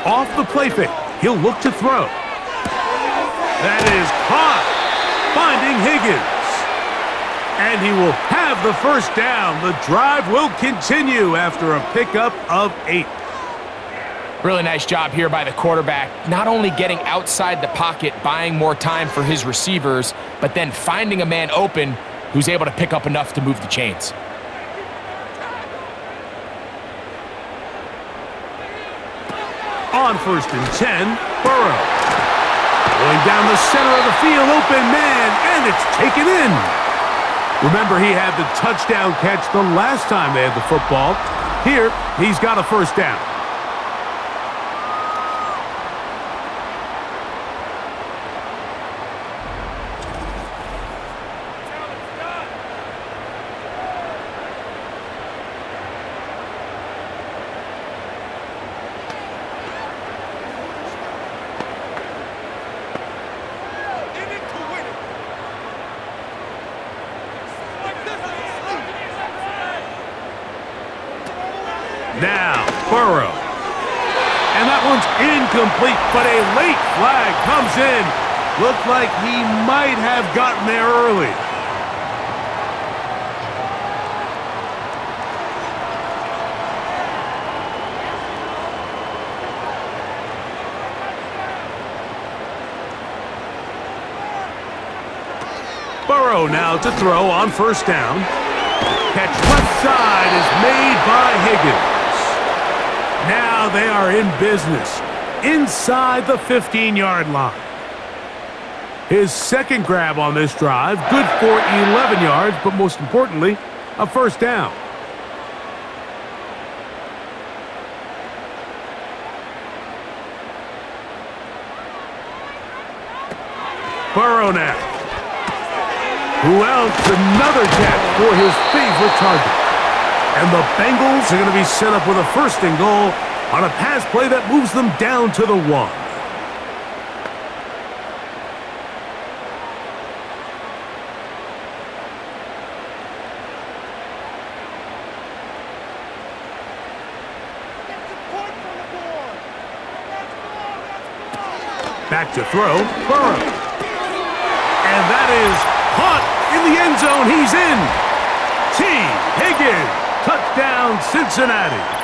Off the play fake. He'll look to throw. That is caught. Finding Higgins. And he will have the first down. The drive will continue after a pickup of 8. Really nice job here by the quarterback, not only getting outside the pocket, buying more time for his receivers, but then finding a man open who's able to pick up enough to move the chains. On 1st and 10, Burrow. Going down the center of the field, open man, and it's taken in. Remember, he had the touchdown catch the last time they had the football. Here, he's got a first down. Now, Burrow. And that one's incomplete, but a late flag comes in. Looked like he might have gotten there early. Burrow now to throw on 1st down. Catch left side is made by Higgins. Now they are in business inside the 15-yard line. His 2nd grab on this drive, good for 11 yards, but most importantly, a first down. Burrow now. Who else? Another catch for his favorite target. And the Bengals are going to be set up with a 1st and goal on a pass play that moves them down to the 1. Back to throw, Burrow. And that is caught in the end zone. He's in. T. Higgins. Touchdown, Cincinnati.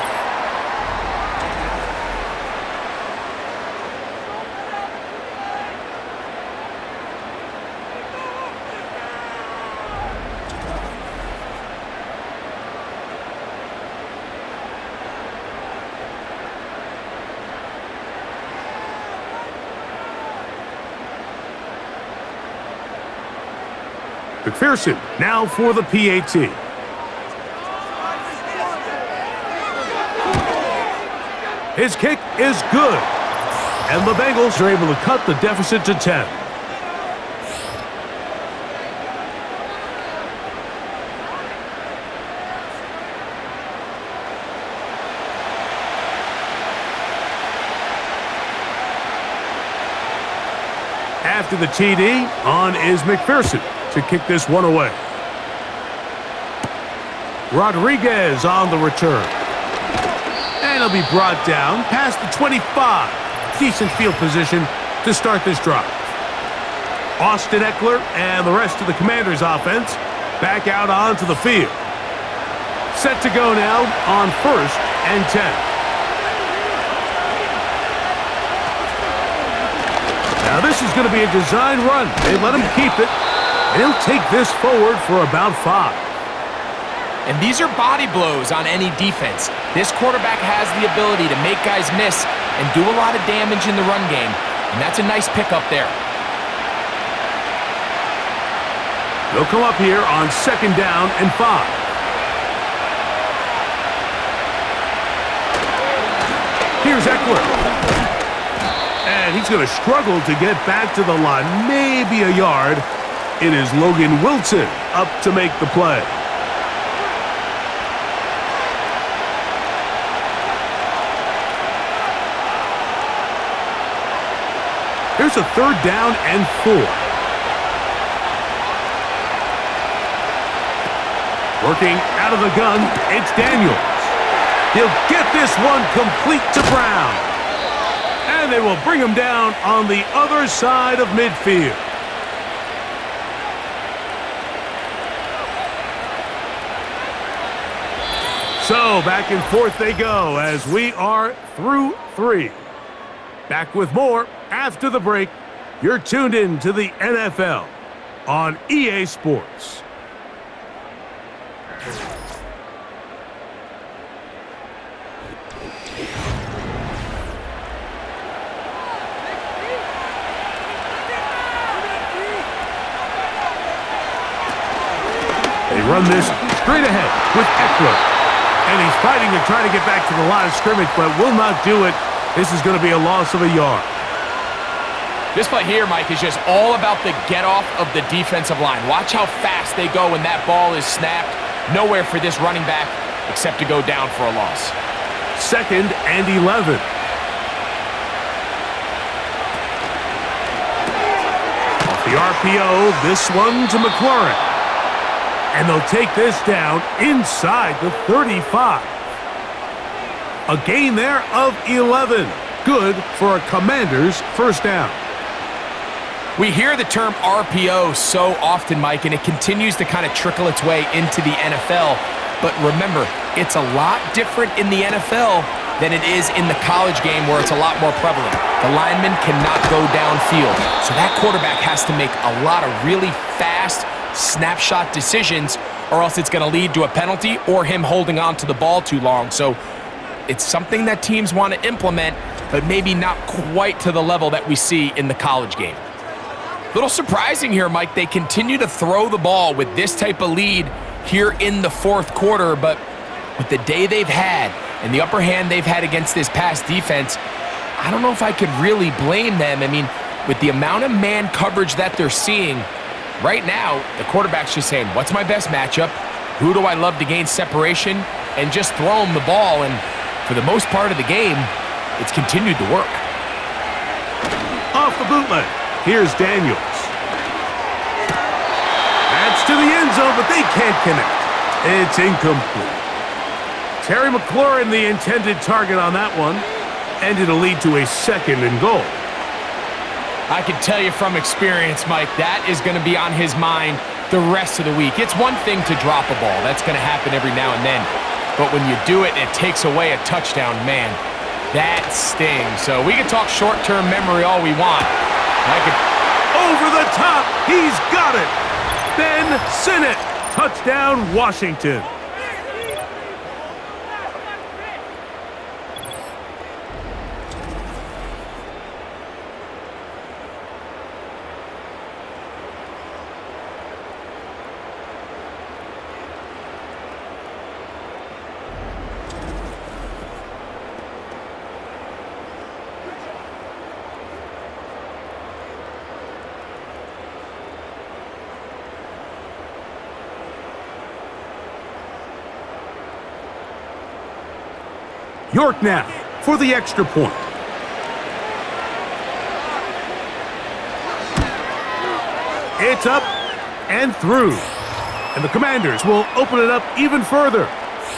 McPherson now for the PAT. His kick is good. And the Bengals are able to cut the deficit to 10. After the TD, on is McPherson to kick this one away. Rodriguez on the return. And he'll be brought down past the 25. Decent field position to start this drive. Austin Eckler and the rest of the Commanders' offense back out onto the field. Set to go now on 1st and 10. Now this is going to be a design run. They let him keep it. And he'll take this forward for about 5. And these are body blows on any defense. This quarterback has the ability to make guys miss and do a lot of damage in the run game. And that's a nice pickup there. They'll come up here on 2nd down and 5. Here's Eckler. And he's going to struggle to get back to the line, maybe a yard. It is Logan Wilson up to make the play. Here's a 3rd down and 4. Working out of the gun, it's Daniels. He'll get this one complete to Brown. And they will bring him down on the other side of midfield. So back and forth they go as we are through 3. Back with more after the break. You're tuned in to the NFL on EA Sports. They run this straight ahead with Eckler. And he's fighting to try to get back to the line of scrimmage, but will not do it. This is going to be a loss of a yard. This play here, Mike, is just all about the get-off of the defensive line. Watch how fast they go when that ball is snapped. Nowhere for this running back except to go down for a loss. 2nd and 11. Off the RPO, this one to McLaurin. And they'll take this down inside the 35. A gain there of 11. Good for a Commanders first down. We hear the term RPO so often, Mike, and it continues to kind of trickle its way into the NFL. But remember, it's a lot different in the NFL than it is in the college game where it's a lot more prevalent. The lineman cannot go downfield. So that quarterback has to make a lot of really fast snapshot decisions, or else it's going to lead to a penalty or him holding on to the ball too long. So it's something that teams want to implement, but maybe not quite to the level that we see in the college game. Little surprising here, Mike. They continue to throw the ball with this type of lead here in the 4th quarter, but with the day they've had and the upper hand they've had against this pass defense, I don't know if I could really blame them. I mean, with the amount of man coverage that they're seeing, right now, the quarterback's just saying, what's my best matchup? Who do I love to gain separation? And just throw him the ball. And for the most part of the game, it's continued to work. Off the bootleg, here's Daniels. That's to the end zone, but they can't connect. It's incomplete. Terry McLaurin, the intended target on that one, and it'll lead to a 2nd and goal. I can tell you from experience, Mike, that is going to be on his mind the rest of the week. It's one thing to drop a ball. That's going to happen every now and then. But when you do it and it takes away a touchdown, man, that stings. So we can talk short-term memory all we want. Over the top, he's got it. Ben Sinnott, touchdown Washington. York now for the extra point. It's up and through. And the Commanders will open it up even further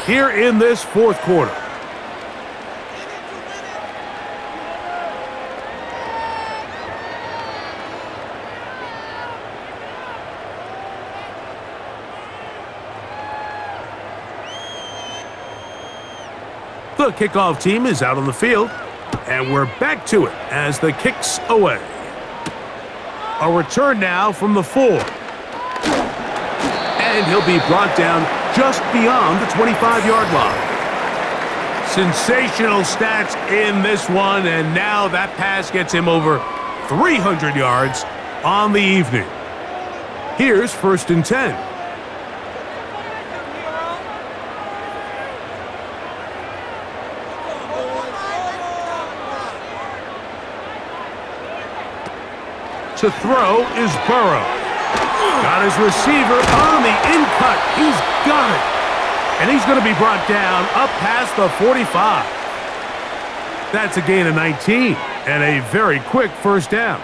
here in this 4th quarter. The kickoff team is out on the field, and we're back to it as the kick's away. A return now from the 4. And he'll be brought down just beyond the 25-yard line. Sensational stats in this one, and now that pass gets him over 300 yards on the evening. Here's 1st and 10. To throw is Burrow. Got his receiver on the in-cut. He's got it. And he's going to be brought down up past the 45. That's a gain of 19 and a very quick first down.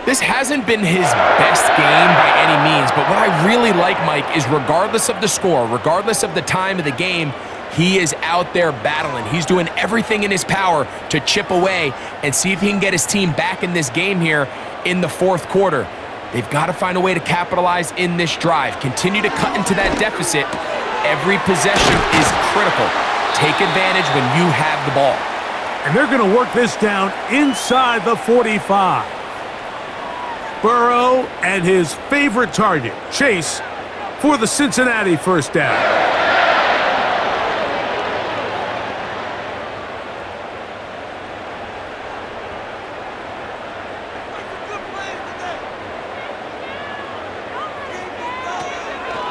This hasn't been his best game by any means, but what I really like, Mike, is regardless of the score, regardless of the time of the game, he is out there battling. He's doing everything in his power to chip away and see if he can get his team back in this game here in the fourth quarter. They've got to find a way to capitalize in this drive. Continue to cut into that deficit. Every possession is critical. Take advantage when you have the ball. And they're going to work this down inside the 45. Burrow and his favorite target, Chase, for the Cincinnati first down.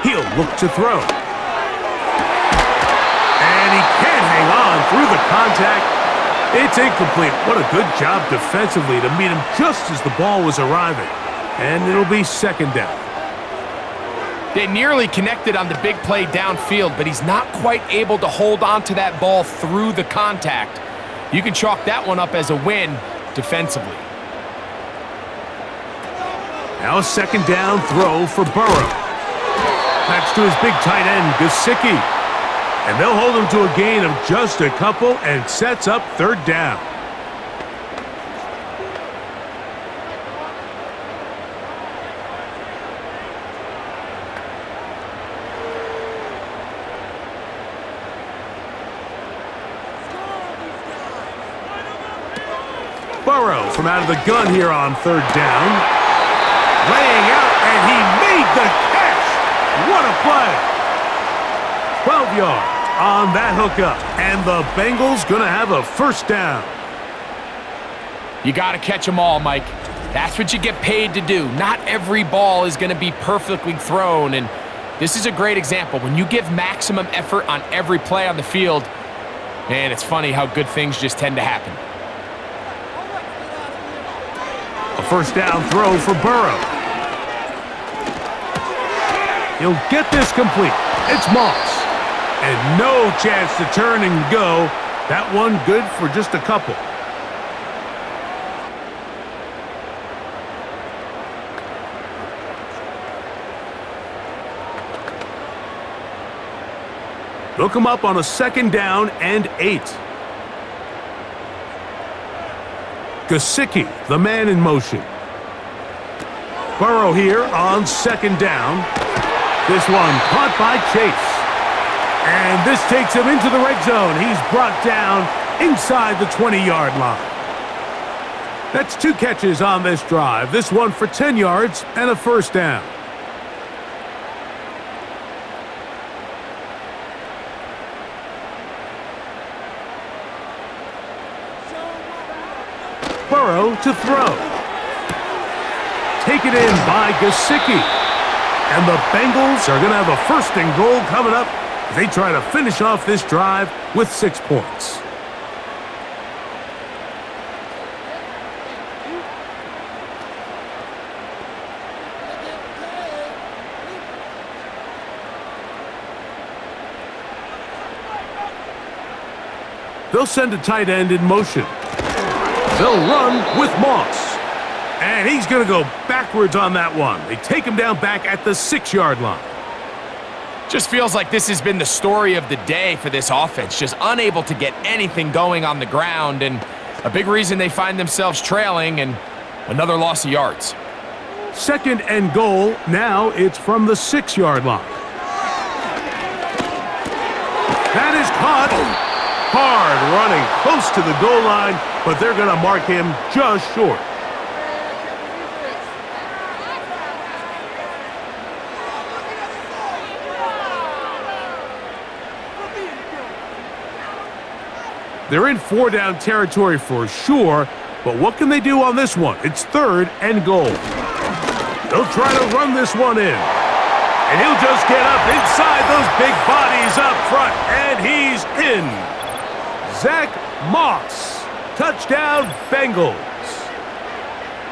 He'll look to throw. And he can't hang on through the contact. It's incomplete. What a good job defensively to meet him just as the ball was arriving. And it'll be second down. They nearly connected on the big play downfield, but he's not quite able to hold on to that ball through the contact. You can chalk that one up as a win defensively. Now a second down throw for Burrow. That's to his big tight end, Gesicki. And they'll hold him to a gain of just a couple and sets up third down. Burrow from out of the gun here on third down. Laying out, and he made the catch. What a play. 12 yards on that hookup. And the Bengals going to have a first down. You got to catch them all, Mike. That's what you get paid to do. Not every ball is going to be perfectly thrown, and this is a great example. When you give maximum effort on every play on the field, man, it's funny how good things just tend to happen. A first down throw for Burrow. He'll get this complete. It's Moss. And no chance to turn and go. That one good for just a couple. Look him up on a second down and 8. Gesicki, the man in motion. Burrow here on second down. This one caught by Chase. And this takes him into the red zone. He's brought down inside the 20-yard line. That's 2 catches on this drive. This one for 10 yards and a first down. Burrow to throw. Taken in by Gesicki. And the Bengals are going to have a first and goal coming up as they try to finish off this drive with 6 points. They'll send a tight end in motion. They'll run with Moss. And he's going to go backwards on that one. They take him down back at the 6-yard line. Just feels like this has been the story of the day for this offense. Just unable to get anything going on the ground. And a big reason they find themselves trailing and another loss of yards. Second and goal. Now it's from the 6-yard line. That is caught. Hard running close to the goal line, but they're going to mark him just short. They're in 4-down territory for sure, but what can they do on this one? It's third and goal. They'll try to run this one in. And he'll just get up inside those big bodies up front, and he's in. Zach Moss, touchdown Bengals.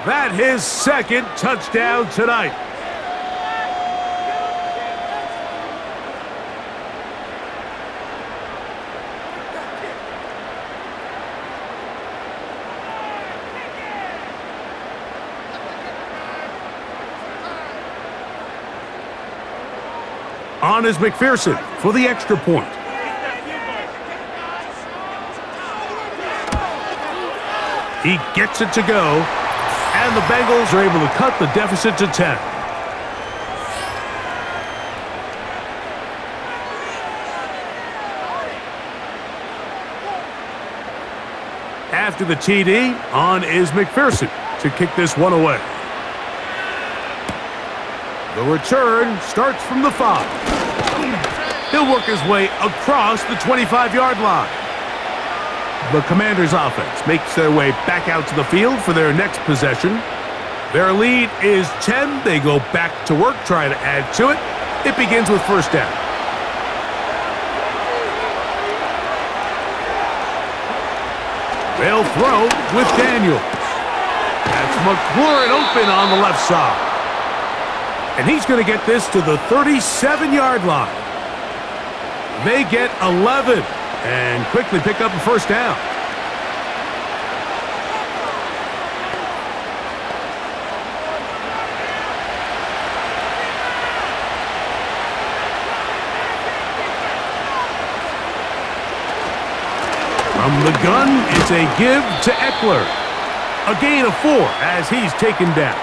That his second touchdown tonight. On is McPherson for the extra point. He gets it to go, and the Bengals are able to cut the deficit to 10. After the TD, on is McPherson to kick this one away. The return starts from the 5. He'll work his way across the 25-yard line. The Commanders' offense makes their way back out to the field for their next possession. Their lead is 10. They go back to work, trying to add to it. It begins with first down. They'll throw with Daniels. That's McLaurin open on the left side. And he's going to get this to the 37-yard line. They get 11 and quickly pick up a first down. From the gun, it's a give to Eckler. A gain of 4 as he's taken down.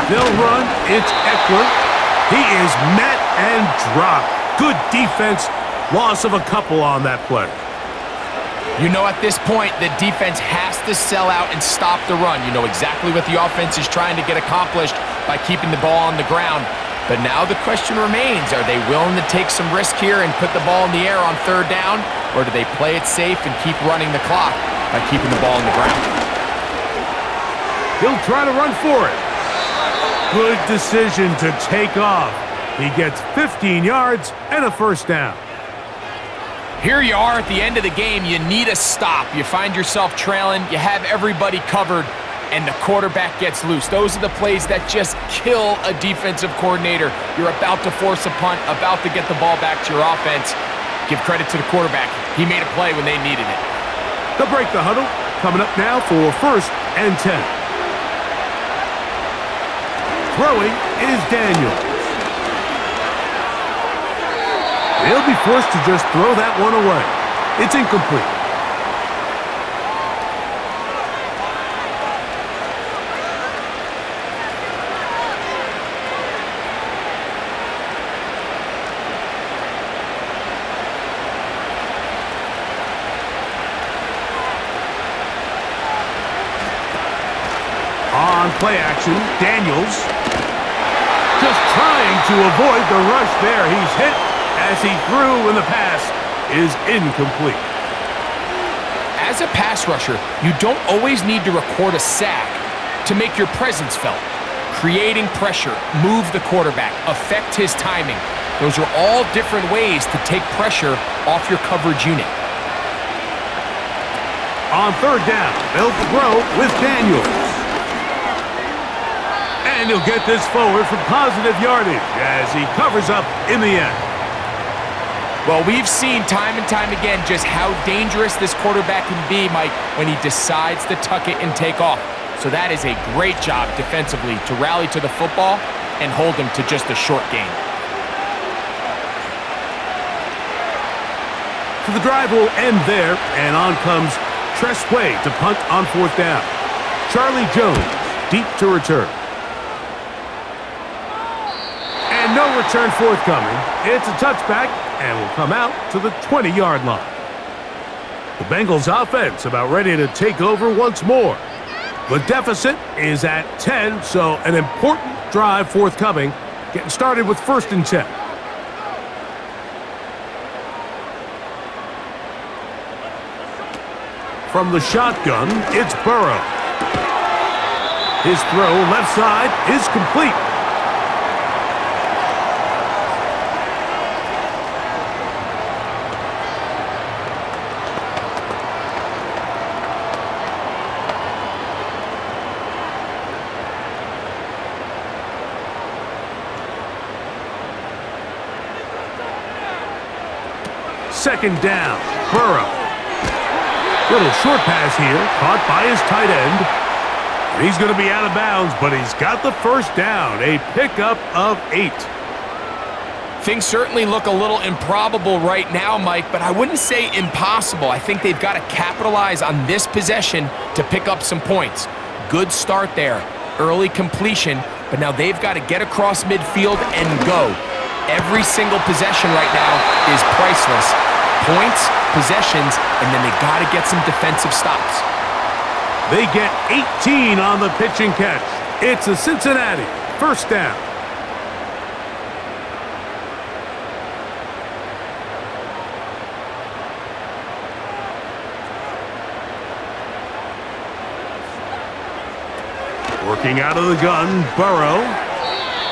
They'll run. It's Eckler. He is met and dropped. Good defense. Loss of a couple on that play. You know, at this point, the defense has to sell out and stop the run. You know exactly what the offense is trying to get accomplished by keeping the ball on the ground. But now the question remains, are they willing to take some risk here and put the ball in the air on third down? Or do they play it safe and keep running the clock by keeping the ball on the ground? He'll try to run for it. Good decision to take off. He gets 15 yards and a first down. Here you are at the end of the game. You need a stop. You find yourself trailing. You have everybody covered, and the quarterback gets loose. Those are the plays that just kill a defensive coordinator. You're about to force a punt, about to get the ball back to your offense. Give credit to the quarterback. He made a play when they needed it. They'll break the huddle. Coming up now for first and 10. Throwing is Daniels. They'll be forced to just throw that one away. It's incomplete. On play action, Daniels just trying to avoid the rush there. He's hit as he threw when the pass is incomplete. As a pass rusher, you don't always need to record a sack to make your presence felt. Creating pressure, move the quarterback, affect his timing. Those are all different ways to take pressure off your coverage unit. On third down, they'll throw with Daniels. And he'll get this forward for positive yardage as he covers up in the end. Well, we've seen time and time again just how dangerous this quarterback can be, Mike, when he decides to tuck it and take off. So that is a great job defensively to rally to the football and hold him to just a short gain. So the drive will end there, and on comes Tressway to punt on fourth down. Charlie Jones deep to return. And no return forthcoming. It's a touchback and will come out to the 20-yard line. The Bengals offense about ready to take over once more. The deficit is at 10, so an important drive forthcoming. Getting started with first and 10. From the shotgun, it's Burrow. His throw left side is complete. Second down, Burrow. Little short pass here, caught by his tight end. And he's going to be out of bounds, but he's got the first down, a pickup of 8. Things certainly look a little improbable right now, Mike, but I wouldn't say impossible. I think they've got to capitalize on this possession to pick up some points. Good start there. Early completion, but now they've got to get across midfield and go. Every single possession right now is priceless. Points, possessions, and then they got to get some defensive stops. They get 18 on the pitch and catch. It's a Cincinnati first down. Working out of the gun, Burrow.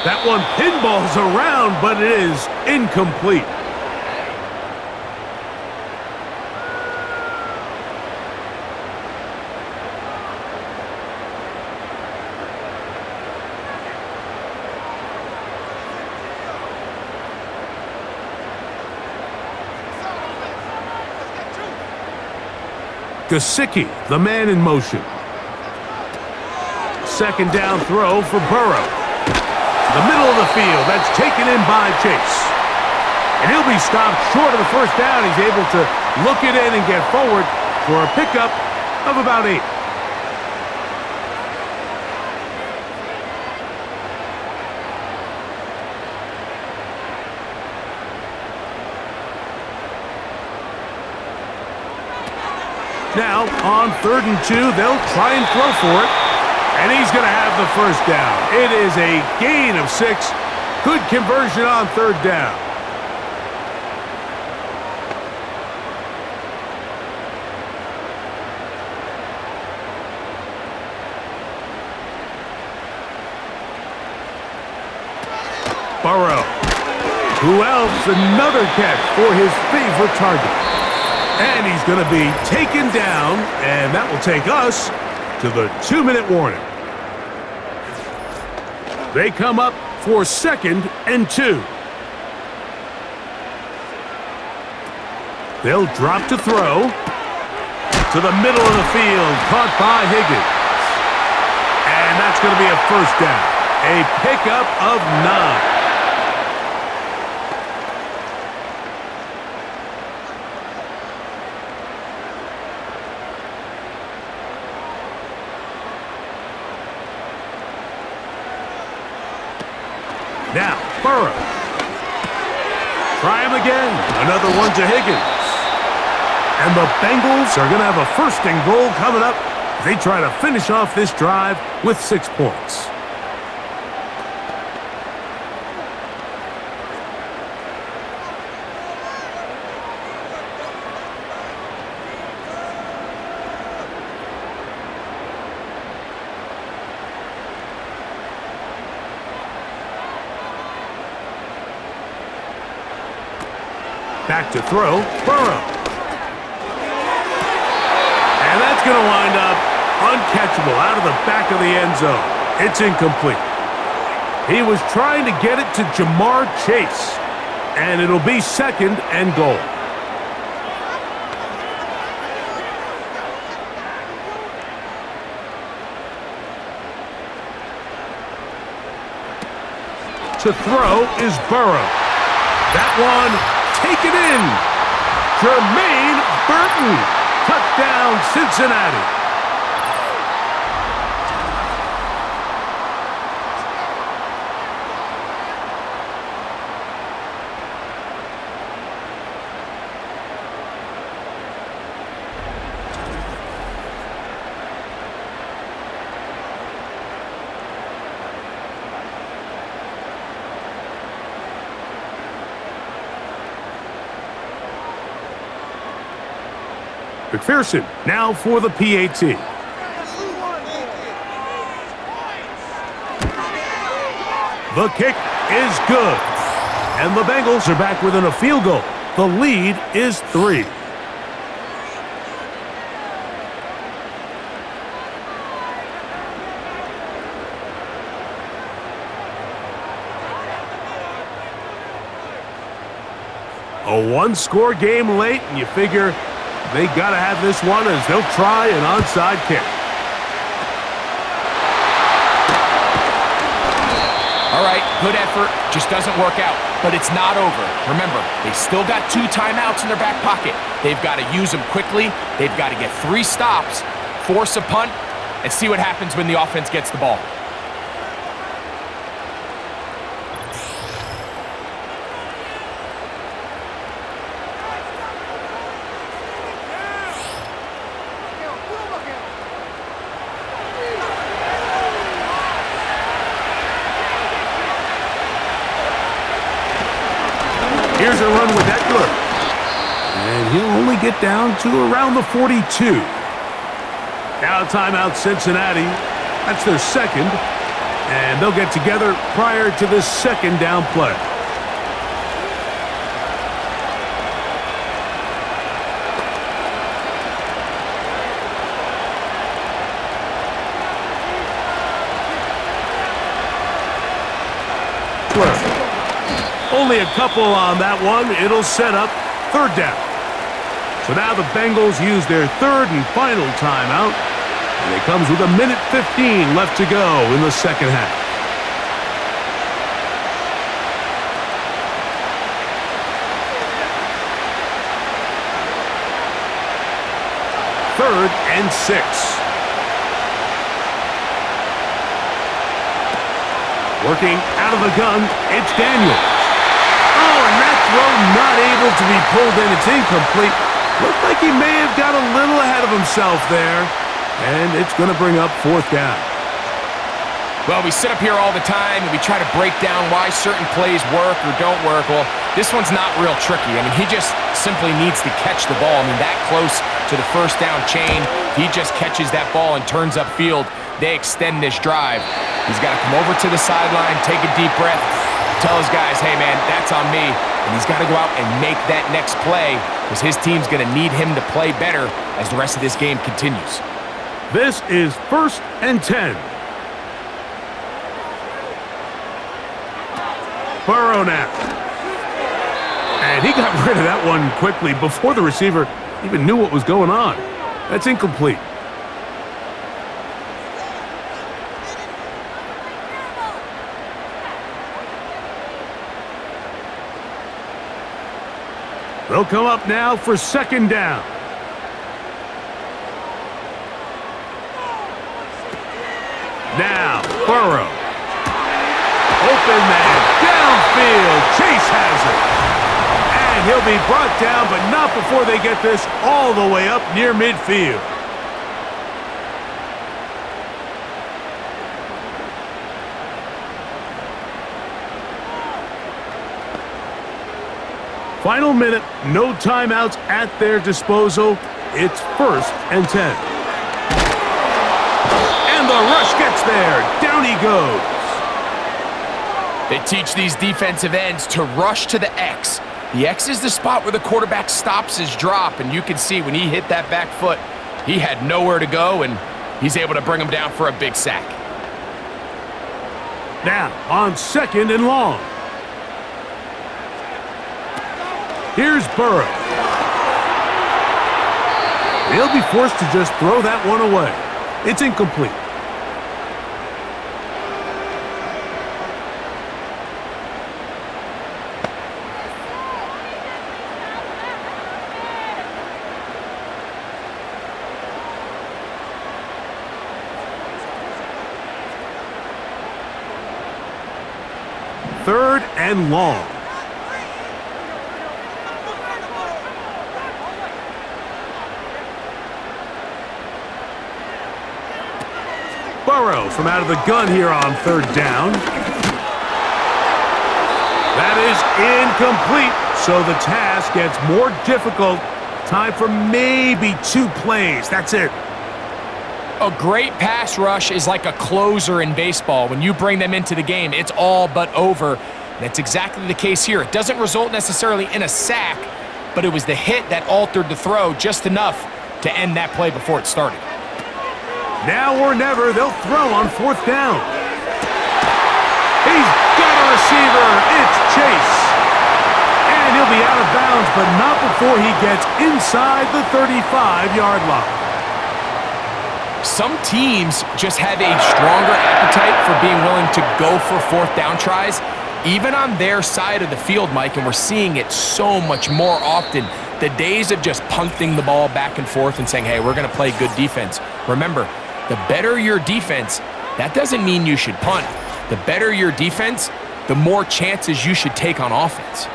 That one pinballs around, but it is incomplete. Gesicki, the man in motion. Second down throw for Burrow. The middle of the field, that's taken in by Chase. And he'll be stopped short of the first down. He's able to look it in and get forward for a pickup of about 8. Now, on 3rd and 2, they'll try and throw for it. And he's going to have the first down. It is a gain of 6. Good conversion on 3rd down. Burrow. Who else? Another catch for his favorite target. And he's going to be taken down, and that will take us to the 2-minute warning. They come up for 2nd and 2. They'll drop to throw. To the middle of the field, caught by Higgins. And that's going to be a first down. A pickup of 9. Now, Burrow. Try him again. Another one to Higgins. And the Bengals are going to have a 1st and goal coming up. They try to finish off this drive with 6 points. Back to throw, Burrow. And that's going to wind up uncatchable out of the back of the end zone. It's incomplete. He was trying to get it to Jamar Chase. And it'll be 2nd and goal. To throw is Burrow. That one taken in. Jermaine Burton. Touchdown, Cincinnati. McPherson now for the PAT. The kick is good. And the Bengals are back within a field goal. The lead is 3. A one-score game late, and you figure they got to have this one as they'll try an onside kick. All right, good effort, just doesn't work out, but it's not over. Remember, they still got 2 timeouts in their back pocket. They've got to use them quickly. They've got to get 3 stops, force a punt, and see what happens when the offense gets the ball. Here's a run with Eckler. And he'll only get down to around the 42. Now timeout Cincinnati. That's their second. And they'll get together prior to this second down play. Only a couple on that one. It'll set up third down. So now the Bengals use their third and final timeout. And it comes with 1:15 left to go in the second half. Third and 6. Working out of the gun, it's Daniels. Oh, and that throw not able to be pulled in. It's incomplete. Looked like he may have got a little ahead of himself there. And it's going to bring up fourth down. Well, we sit up here all the time and we try to break down why certain plays work or don't work. Well, this one's not real tricky. I mean, he just simply needs to catch the ball. I mean, that close to the first down chain, he just catches that ball and turns upfield. They extend this drive. He's got to come over to the sideline, take a deep breath, tell his guys, hey, man, that's on me. And he's got to go out and make that next play because his team's going to need him to play better as the rest of this game continues. This is 1st and 10. Burrow now. And he got rid of that one quickly before the receiver even knew what was going on. That's incomplete. They'll come up now for second down. Now, Burrow. Open man, downfield. Chase has it. And he'll be brought down, but not before they get this all the way up near midfield. Final minute, no timeouts at their disposal. It's 1st and 10. And the rush gets there. Down he goes. They teach these defensive ends to rush to the X. The X is the spot where the quarterback stops his drop, and you can see when he hit that back foot, he had nowhere to go, and he's able to bring him down for a big sack. Now, on second and long. Here's Burrow. He'll be forced to just throw that one away. It's incomplete. Third and long. Burrow from out of the gun here on third down. That is incomplete, so the task gets more difficult. Time for maybe 2 plays. That's it. A great pass rush is like a closer in baseball. When you bring them into the game, it's all but over. That's exactly the case here. It doesn't result necessarily in a sack, but it was the hit that altered the throw just enough to end that play before it started. Now or never, they'll throw on fourth down. He's got a receiver. It's Chase. And he'll He'll be out of bounds, but not before he gets inside the 35-yard line. Some teams just have a stronger appetite for being willing to go for fourth down tries, even on their side of the field, Mike, and we're seeing it so much more often. The days of just punting the ball back and forth and saying, hey, we're going to play good defense. Remember, the better your defense, that doesn't mean you should punt. The better your defense, the more chances you should take on offense.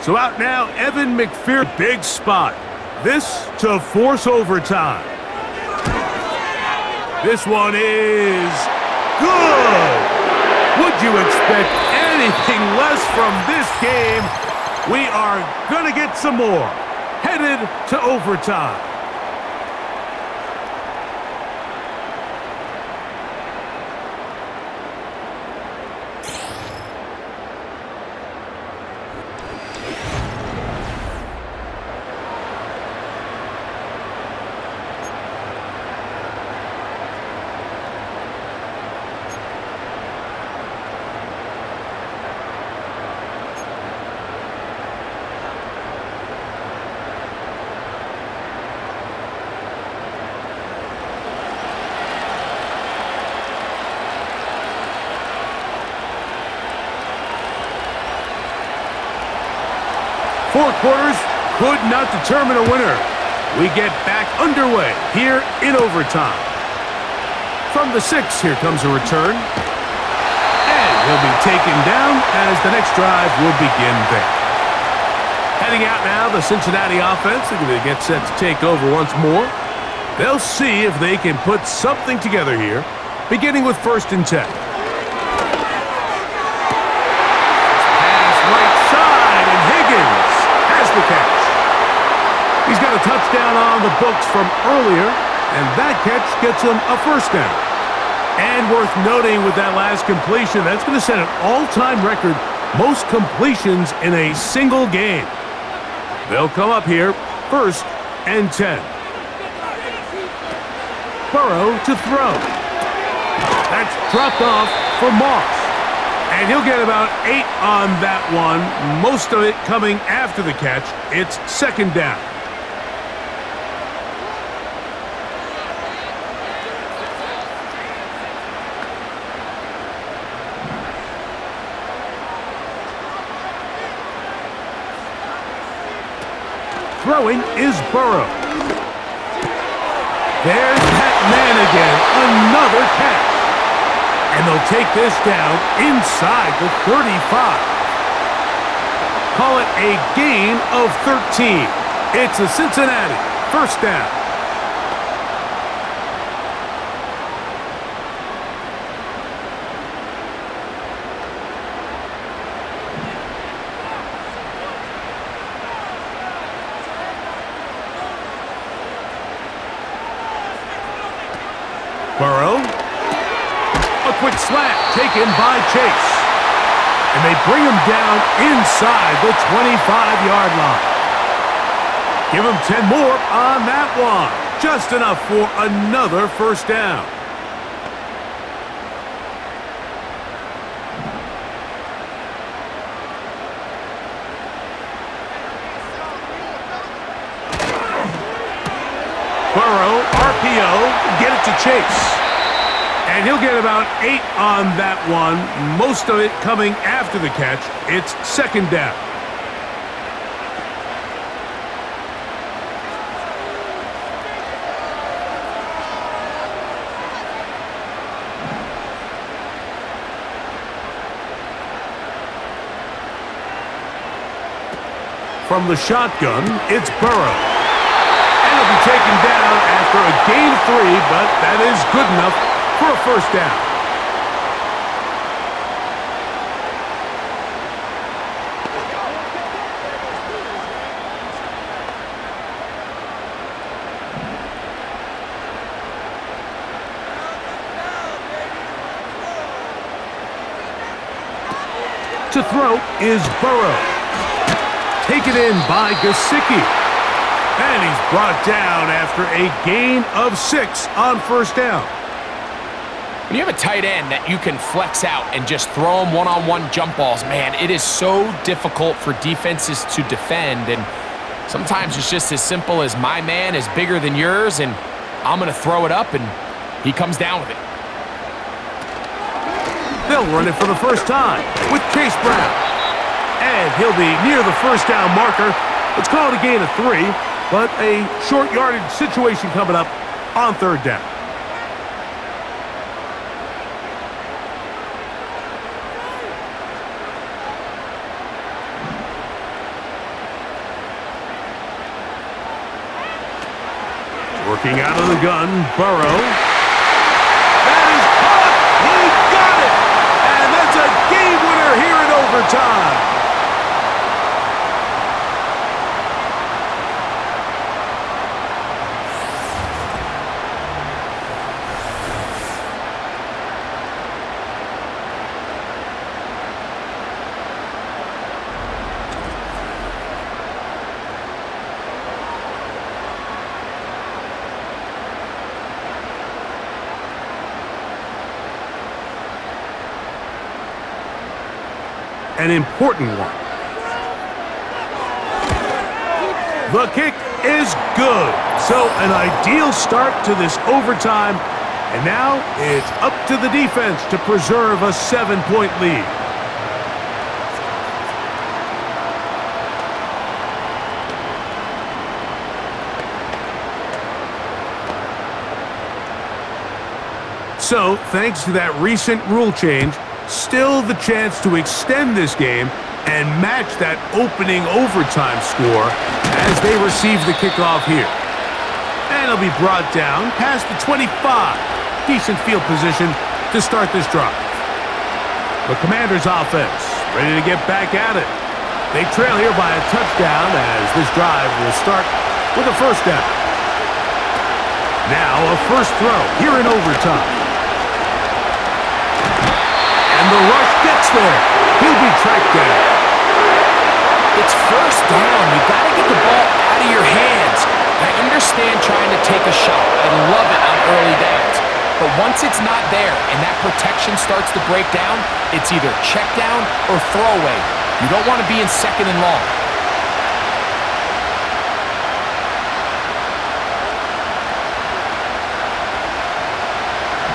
So out now, Evan McPherson, big spot. This to force overtime. This one is good. Would you expect anything less from this game? We are going to get some more. Headed to overtime. Four quarters could not determine a winner. We get back underway here in overtime. From the 6, here comes a return. And he'll be taken down as the next drive will begin there. Heading out now, the Cincinnati offense. They're going to get set to take over once more. They'll see if they can put something together here, beginning with 1st and 10. The catch. He's got a touchdown on the books from earlier, and that catch gets him a 1st down. And worth noting with that last completion, that's going to set an all-time record, most completions in a single game. They'll come up here, 1st and 10. Burrow to throw. That's dropped off for Moss. And he'll get about 8 on that one, most of it coming after the catch. It's 2nd down. Throwing is Burrow. There's that man again, another catch. And they'll take this down inside the 35. Call it a gain of 13. It's a Cincinnati 1st down. Burrow. A quick slant taken by Chase. And they bring him down inside the 25-yard line. Give him 10 more on that one. Just enough for another 1st down. Burrow, RPO, get it to Chase. And he'll get about 8 on that one, most of it coming after the catch. It's 2nd down. From the shotgun, it's Burrow. And he'll be taken down after a gain of 3, but that is good enough for a 1st down. To throw is Burrow. Taken in by Gesicki. And he's brought down after a gain of 6 on 1st down. When you have a tight end that you can flex out and just throw them one-on-one jump balls, man, it is so difficult for defenses to defend. And sometimes it's just as simple as my man is bigger than yours, and I'm going to throw it up, and he comes down with it. They'll run it for the first time with Chase Brown. And he'll be near the first down marker. Let's call it a gain of 3, but a short yardage situation coming up on third down. Working out of the gun, Burrow. That is caught! He got it! And that's a game winner here in overtime. An important one. The kick is good. So an ideal start to this overtime. And now it's up to the defense to preserve a 7-point lead. So, thanks to that recent rule change, still the chance to extend this game and match that opening overtime score as they receive the kickoff here. And it'll be brought down past the 25. Decent field position to start this drive. The Commanders' offense ready to get back at it. They trail here by a touchdown as this drive will start with a first down. Now a first throw here in overtime. And the rush gets there. He'll be tracked down. It's first down. You got to get the ball out of your hands. I understand trying to take a shot. I love it on early downs. But once it's not there and that protection starts to break down, it's either check down or throwaway. You don't want to be in second and long.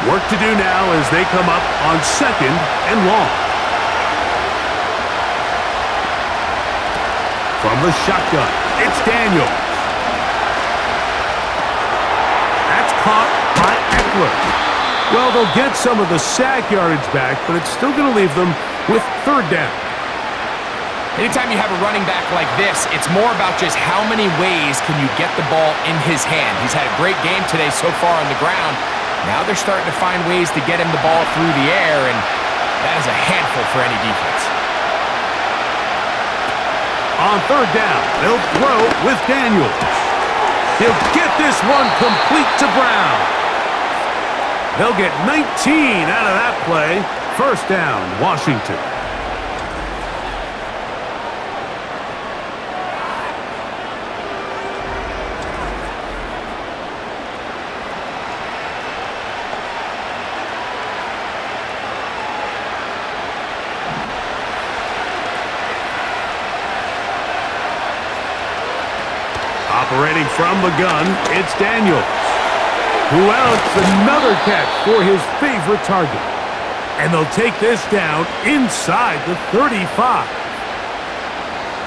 Work to do now as they come up on second and long. From the shotgun, it's Daniels. That's caught by Eckler. Well, they'll get some of the sack yardage back, but it's still going to leave them with third down. Anytime you have a running back like this, it's more about just how many ways can you get the ball in his hand. He's had a great game today so far on the ground. Now they're starting to find ways to get him the ball through the air, and that is a handful for any defense. On third down, they'll throw with Daniels. He'll get this one complete to Brown. They'll get 19 out of that play. First down, Washington. Operating from the gun, it's Daniels. Who else? Another catch for his favorite target. And they'll take this down inside the 35.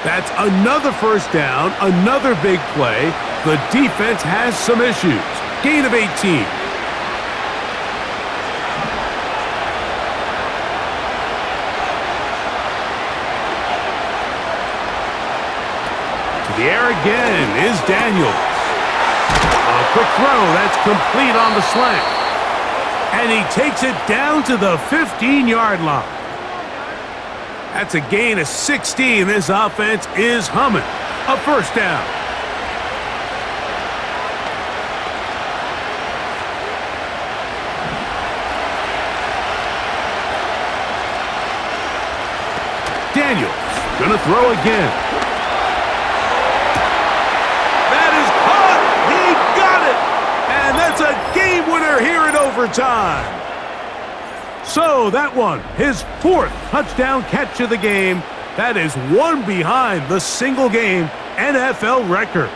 That's another first down, another big play. The defense has some issues. Gain of 18. The air again is Daniels. A quick throw, that's complete on the slant. And he takes it down to the 15-yard line. That's a gain of 16. This offense is humming. A first down. Daniels gonna throw again. That's a game winner here in overtime. So that one, his 4th touchdown catch of the game. That is one behind the single-game NFL record.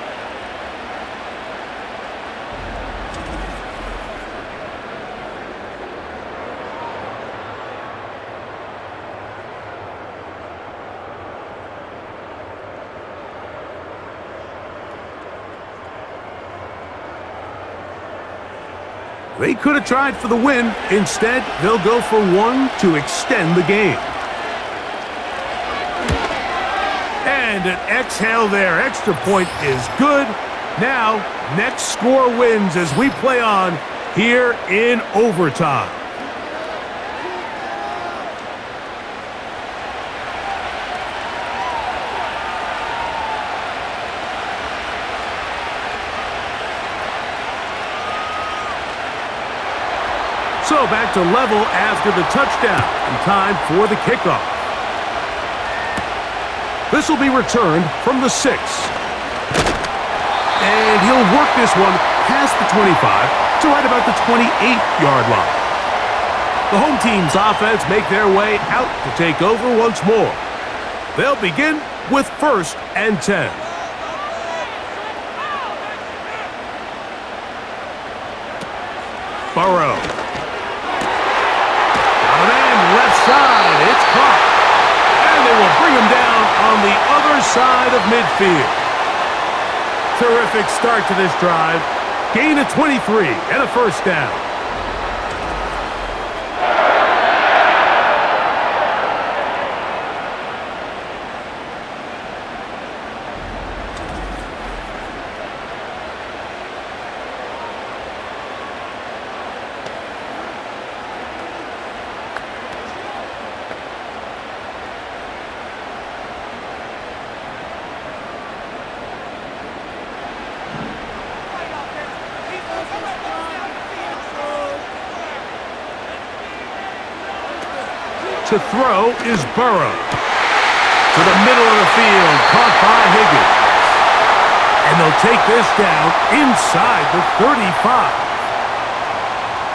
They could have tried for the win. Instead, they'll go for one to extend the game. And an exhale there. Extra point is good. Now, next score wins as we play on here in overtime. So back to level after the touchdown, and time for the kickoff. This will be returned from the 6. And he'll work this one past the 25 to right about the 28-yard line. The home team's offense make their way out to take over once more. They'll begin with 1st and 10. Burrow. Left side, it's caught. And they will bring him down on the other side of midfield. Terrific start to this drive. Gain of 23 and a 1st down. To throw is Burrow. To the middle of the field, caught by Higgins. And they'll take this down inside the 35.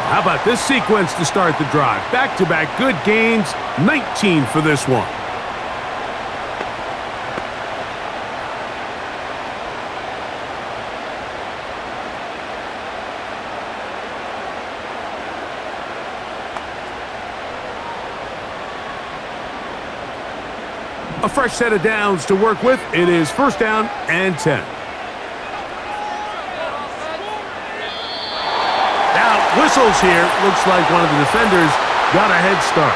How about this sequence to start the drive? Back-to-back good gains, 19 for this one. A fresh set of downs to work with. It is 1st down and 10. Now, whistles here. Looks like one of the defenders got a head start.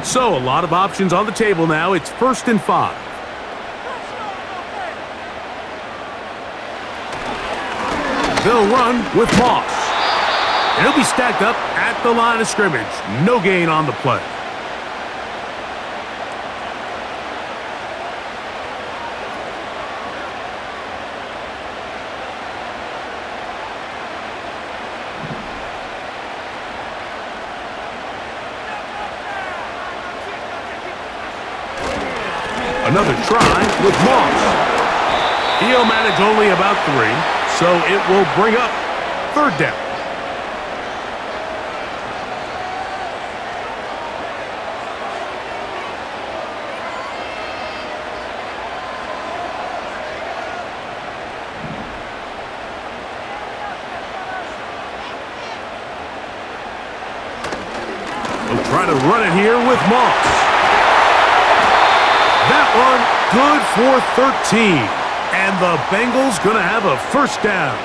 So, a lot of options on the table now. It's 1st and 5. They'll run with Moss. And he'll be stacked up at the line of scrimmage. No gain on the play. Another try with Moss. He'll manage only about 3. So it will bring up 3rd down. They'll try to run it here with Moss. That one good for 13. And the Bengals going to have a 1st down.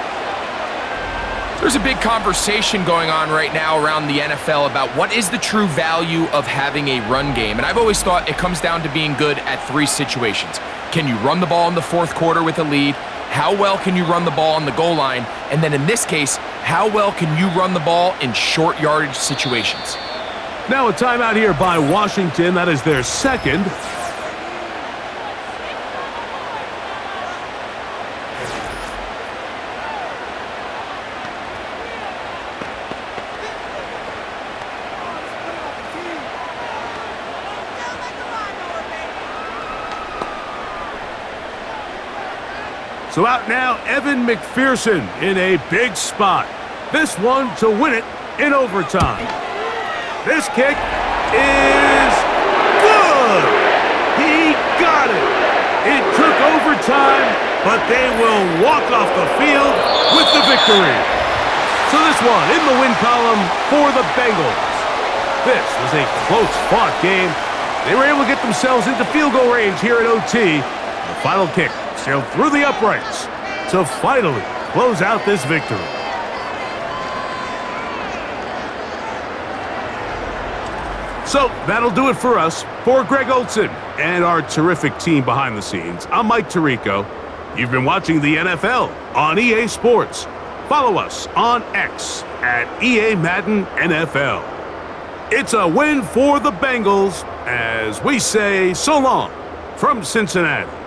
There's a big conversation going on right now around the NFL about what is the true value of having a run game. And I've always thought it comes down to being good at 3 situations. Can you run the ball in the 4th quarter with a lead? How well can you run the ball on the goal line? And then in this case, how well can you run the ball in short yardage situations? Now a timeout here by Washington. That is their 2nd. So out now, Evan McPherson in a big spot. This one to win it in overtime. This kick is good. He got it. It took overtime, but they will walk off the field with the victory. So this one in the win column for the Bengals. This was a close-fought game. They were able to get themselves into field goal range here at OT. The final kick sailed through the uprights to finally close out this victory. So that'll do it for us. For Greg Olson and our terrific team behind the scenes, I'm Mike Tirico. You've been watching the NFL on EA Sports. Follow us on X at EA Madden NFL. It's a win for the Bengals as we say so long from Cincinnati.